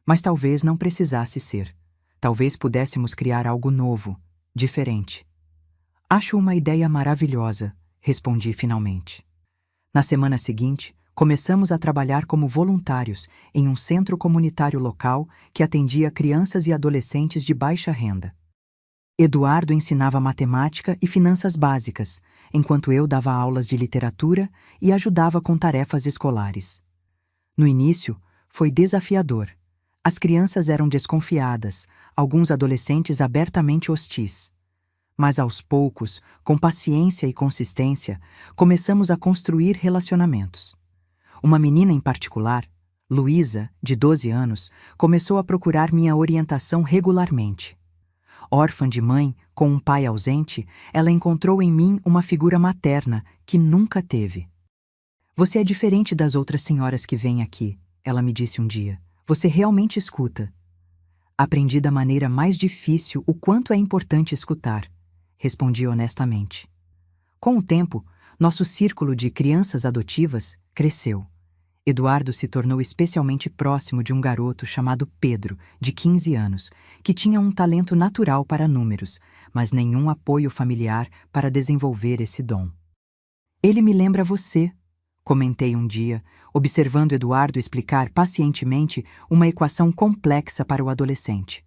Mas talvez não precisasse ser. Talvez pudéssemos criar algo novo, diferente. Acho uma ideia maravilhosa, respondi finalmente. Na semana seguinte, começamos a trabalhar como voluntários em um centro comunitário local que atendia crianças e adolescentes de baixa renda. Eduardo ensinava matemática e finanças básicas, enquanto eu dava aulas de literatura e ajudava com tarefas escolares. No início, foi desafiador. As crianças eram desconfiadas, alguns adolescentes abertamente hostis. Mas aos poucos, com paciência e consistência, começamos a construir relacionamentos. Uma menina em particular, Luísa, de 12 anos, começou a procurar minha orientação regularmente. Órfã de mãe, com um pai ausente, ela encontrou em mim uma figura materna que nunca teve. Você é diferente das outras senhoras que vêm aqui, ela me disse um dia. Você realmente escuta. Aprendi da maneira mais difícil o quanto é importante escutar, respondi honestamente. Com o tempo, nosso círculo de crianças adotivas cresceu. Eduardo se tornou especialmente próximo de um garoto chamado Pedro, de 15 anos, que tinha um talento natural para números, mas nenhum apoio familiar para desenvolver esse dom. Ele me lembra você, comentei um dia, observando Eduardo explicar pacientemente uma equação complexa para o adolescente.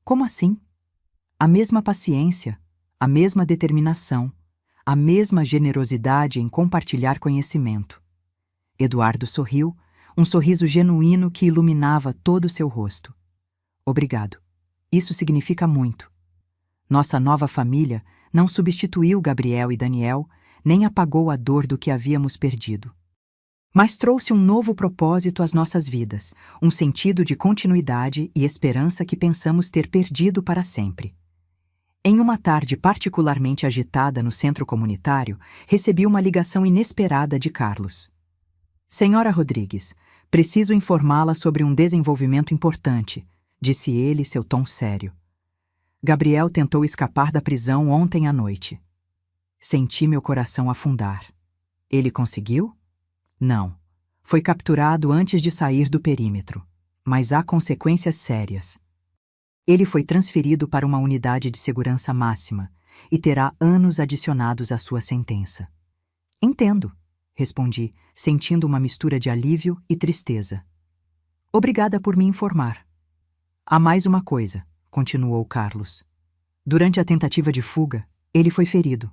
Como assim? A mesma paciência, a mesma determinação, a mesma generosidade em compartilhar conhecimento. Eduardo sorriu, um sorriso genuíno que iluminava todo o seu rosto. Obrigado. Isso significa muito. Nossa nova família não substituiu Gabriel e Daniel, nem apagou a dor do que havíamos perdido. Mas trouxe um novo propósito às nossas vidas, um sentido de continuidade e esperança que pensamos ter perdido para sempre. Em uma tarde particularmente agitada no centro comunitário, recebi uma ligação inesperada de Carlos. Senhora Rodrigues, preciso informá-la sobre um desenvolvimento importante, disse ele, seu tom sério. Gabriel tentou escapar da prisão ontem à noite. Senti meu coração afundar. Ele conseguiu? Não. Foi capturado antes de sair do perímetro. Mas há consequências sérias. Ele foi transferido para uma unidade de segurança máxima e terá anos adicionados à sua sentença. Entendo, respondi, sentindo uma mistura de alívio e tristeza. Obrigada por me informar. Há mais uma coisa, continuou Carlos. Durante a tentativa de fuga, ele foi ferido.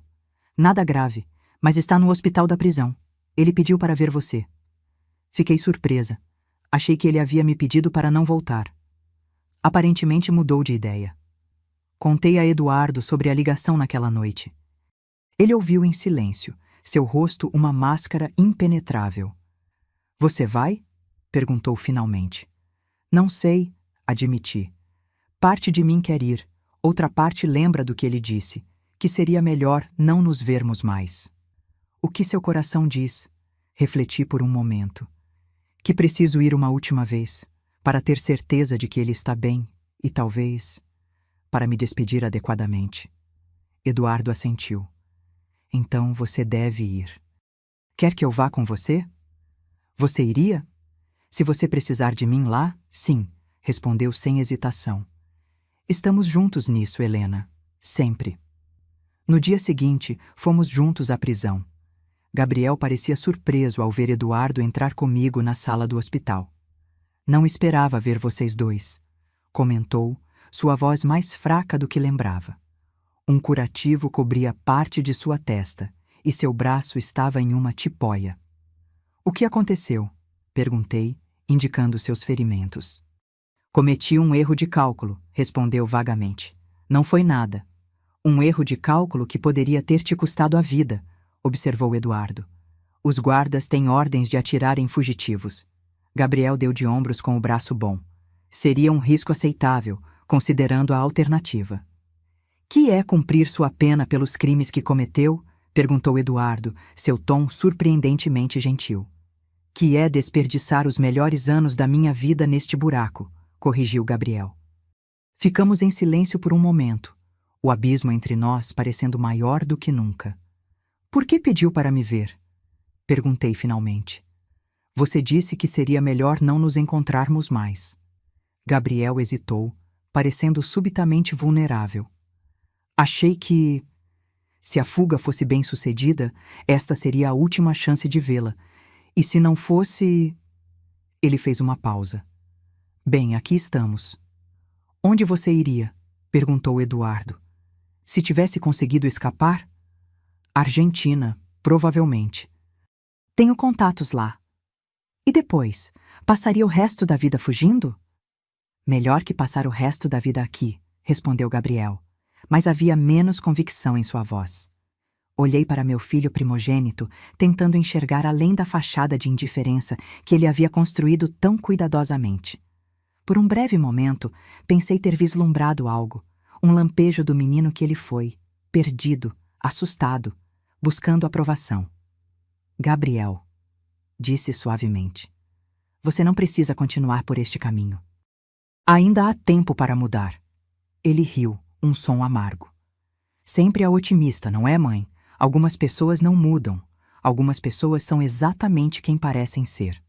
Nada grave, mas está no hospital da prisão. Ele pediu para ver você. Fiquei surpresa. Achei que ele havia me pedido para não voltar. Aparentemente mudou de ideia. Contei a Eduardo sobre a ligação naquela noite. Ele ouviu em silêncio, seu rosto uma máscara impenetrável. Você vai? Perguntou finalmente. Não sei, admiti. Parte de mim quer ir, outra parte lembra do que ele disse, que seria melhor não nos vermos mais. O que seu coração diz? Refleti por um momento. Que preciso ir uma última vez, para ter certeza de que ele está bem e talvez para me despedir adequadamente. Eduardo assentiu. Então você deve ir. Quer que eu vá com você? Você iria? Se você precisar de mim lá, sim, respondeu sem hesitação. Estamos juntos nisso, Helena. Sempre. No dia seguinte, fomos juntos à prisão. Gabriel parecia surpreso ao ver Eduardo entrar comigo na sala do hospital. Não esperava ver vocês dois, comentou, sua voz mais fraca do que lembrava. Um curativo cobria parte de sua testa e seu braço estava em uma tipóia. O que aconteceu? Perguntei, indicando seus ferimentos. Cometi um erro de cálculo, respondeu vagamente. Não foi nada. Um erro de cálculo que poderia ter te custado a vida, observou Eduardo. Os guardas têm ordens de atirar em fugitivos. Gabriel deu de ombros com o braço bom. Seria um risco aceitável, considerando a alternativa. Que é cumprir sua pena pelos crimes que cometeu? Perguntou Eduardo, seu tom surpreendentemente gentil. Que é desperdiçar os melhores anos da minha vida neste buraco, corrigiu Gabriel. Ficamos em silêncio por um momento, o abismo entre nós parecendo maior do que nunca. Por que pediu para me ver? Perguntei finalmente. Você disse que seria melhor não nos encontrarmos mais. Gabriel hesitou, parecendo subitamente vulnerável. Achei que, se a fuga fosse bem-sucedida, esta seria a última chance de vê-la. E se não fosse... Ele fez uma pausa. Bem, aqui estamos. Onde você iria? Perguntou Eduardo. Se tivesse conseguido escapar? Argentina, provavelmente. Tenho contatos lá. E depois, passaria o resto da vida fugindo? Melhor que passar o resto da vida aqui, respondeu Gabriel, mas havia menos convicção em sua voz. Olhei para meu filho primogênito, tentando enxergar além da fachada de indiferença que ele havia construído tão cuidadosamente. Por um breve momento, pensei ter vislumbrado algo, um lampejo do menino que ele foi, perdido, assustado, buscando aprovação. Gabriel, disse suavemente, você não precisa continuar por este caminho. Ainda há tempo para mudar. Ele riu, um som amargo. Sempre é otimista, não é, mãe? Algumas pessoas não mudam. Algumas pessoas são exatamente quem parecem ser.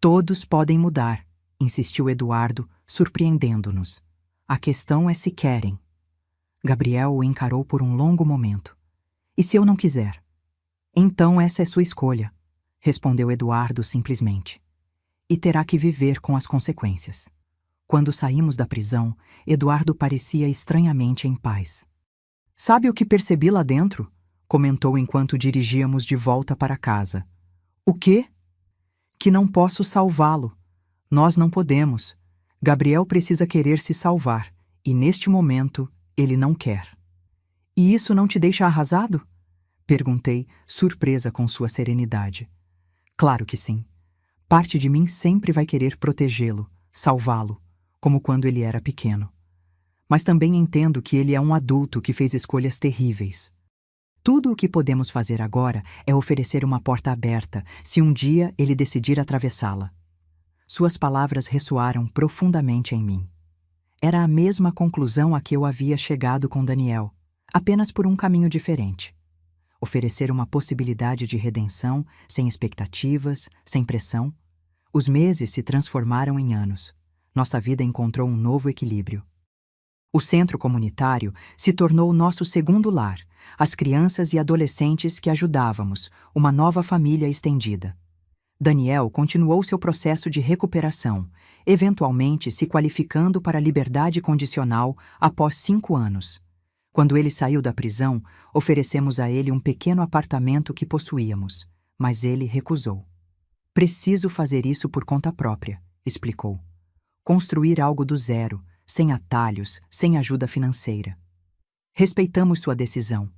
Todos podem mudar, insistiu Eduardo, surpreendendo-nos. A questão é se querem. Gabriel o encarou por um longo momento. E se eu não quiser? Então essa é sua escolha, respondeu Eduardo simplesmente. E terá que viver com as consequências. Quando saímos da prisão, Eduardo parecia estranhamente em paz. Sabe o que percebi lá dentro? Comentou enquanto dirigíamos de volta para casa. O quê? Que não posso salvá-lo. Nós não podemos. Gabriel precisa querer se salvar, e neste momento ele não quer. E isso não te deixa arrasado? Perguntei, surpresa com sua serenidade. Claro que sim. Parte de mim sempre vai querer protegê-lo, salvá-lo, como quando ele era pequeno. Mas também entendo que ele é um adulto que fez escolhas terríveis. Tudo o que podemos fazer agora é oferecer uma porta aberta, se um dia ele decidir atravessá-la. Suas palavras ressoaram profundamente em mim. Era a mesma conclusão a que eu havia chegado com Daniel, apenas por um caminho diferente. Oferecer uma possibilidade de redenção, sem expectativas, sem pressão. Os meses se transformaram em anos. Nossa vida encontrou um novo equilíbrio. O centro comunitário se tornou nosso segundo lar, as crianças e adolescentes que ajudávamos, uma nova família estendida. Daniel continuou seu processo de recuperação, eventualmente se qualificando para a liberdade condicional após 5 anos. Quando ele saiu da prisão, oferecemos a ele um pequeno apartamento que possuíamos, mas ele recusou. Preciso fazer isso por conta própria, explicou. Construir algo do zero, sem atalhos, sem ajuda financeira. Respeitamos sua decisão.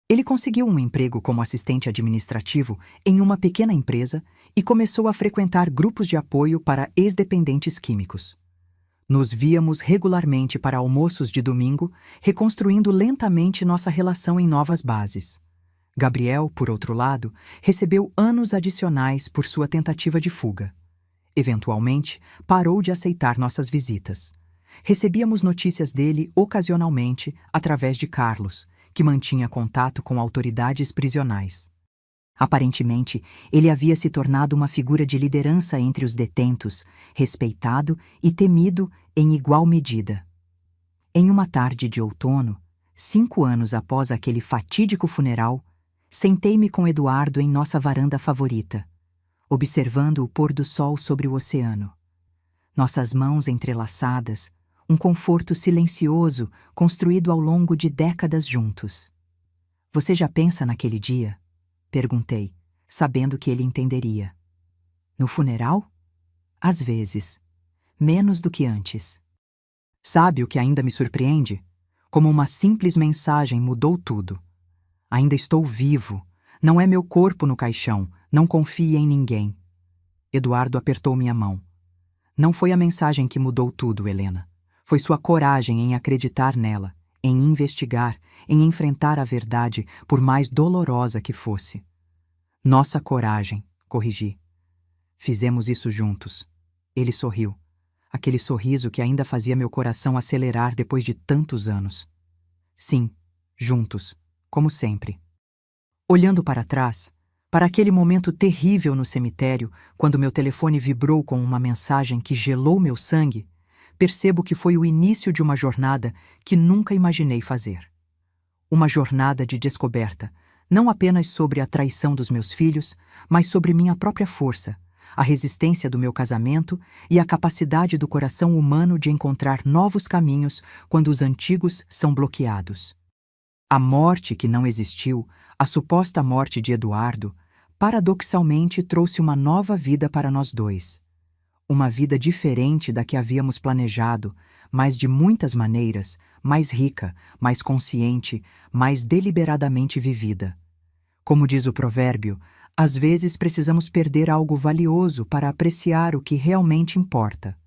Ele conseguiu um emprego como assistente administrativo em uma pequena empresa e começou a frequentar grupos de apoio para ex-dependentes químicos. Nos víamos regularmente para almoços de domingo, reconstruindo lentamente nossa relação em novas bases. Gabriel, por outro lado, recebeu anos adicionais por sua tentativa de fuga. Eventualmente, parou de aceitar nossas visitas. Recebíamos notícias dele ocasionalmente através de Carlos, que mantinha contato com autoridades prisionais. Aparentemente, ele havia se tornado uma figura de liderança entre os detentos, respeitado e temido em igual medida. Em uma tarde de outono, 5 anos após aquele fatídico funeral, sentei-me com Eduardo em nossa varanda favorita, observando o pôr do sol sobre o oceano. Nossas mãos entrelaçadas, um conforto silencioso construído ao longo de décadas juntos. Você já pensa naquele dia? Perguntei, sabendo que ele entenderia. No funeral? Às vezes. Menos do que antes. Sabe o que ainda me surpreende? Como uma simples mensagem mudou tudo. Ainda estou vivo. Não é meu corpo no caixão. Não confie em ninguém. Eduardo apertou minha mão. Não foi a mensagem que mudou tudo, Helena. Foi sua coragem em acreditar nela, em investigar, em enfrentar a verdade, por mais dolorosa que fosse. Nossa coragem, corrigi. Fizemos isso juntos. Ele sorriu. Aquele sorriso que ainda fazia meu coração acelerar depois de tantos anos. Sim, juntos, como sempre. Olhando para trás, para aquele momento terrível no cemitério, quando meu telefone vibrou com uma mensagem que gelou meu sangue, percebo que foi o início de uma jornada que nunca imaginei fazer. Uma jornada de descoberta, não apenas sobre a traição dos meus filhos, mas sobre minha própria força, a resistência do meu casamento e a capacidade do coração humano de encontrar novos caminhos quando os antigos são bloqueados. A morte que não existiu, a suposta morte de Eduardo, paradoxalmente trouxe uma nova vida para nós dois. Uma vida diferente da que havíamos planejado, mas de muitas maneiras, mais rica, mais consciente, mais deliberadamente vivida. Como diz o provérbio, às vezes precisamos perder algo valioso para apreciar o que realmente importa.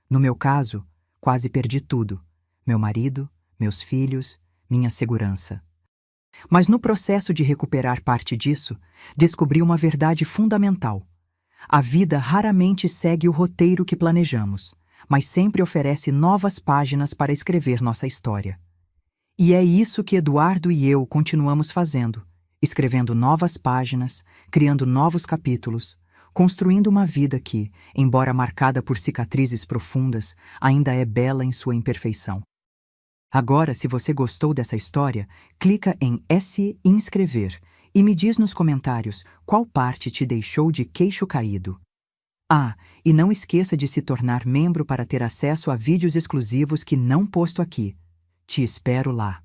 No meu caso, quase perdi tudo: meu marido, meus filhos, minha segurança. Mas no processo de recuperar parte disso, descobri uma verdade fundamental. A vida raramente segue o roteiro que planejamos, mas sempre oferece novas páginas para escrever nossa história. E é isso que Eduardo e eu continuamos fazendo, escrevendo novas páginas, criando novos capítulos, construindo uma vida que, embora marcada por cicatrizes profundas, ainda é bela em sua imperfeição. Agora, se você gostou dessa história, clica em se inscrever e me diz nos comentários qual parte te deixou de queixo caído. Ah, e não esqueça de se tornar membro para ter acesso a vídeos exclusivos que não posto aqui. Te espero lá.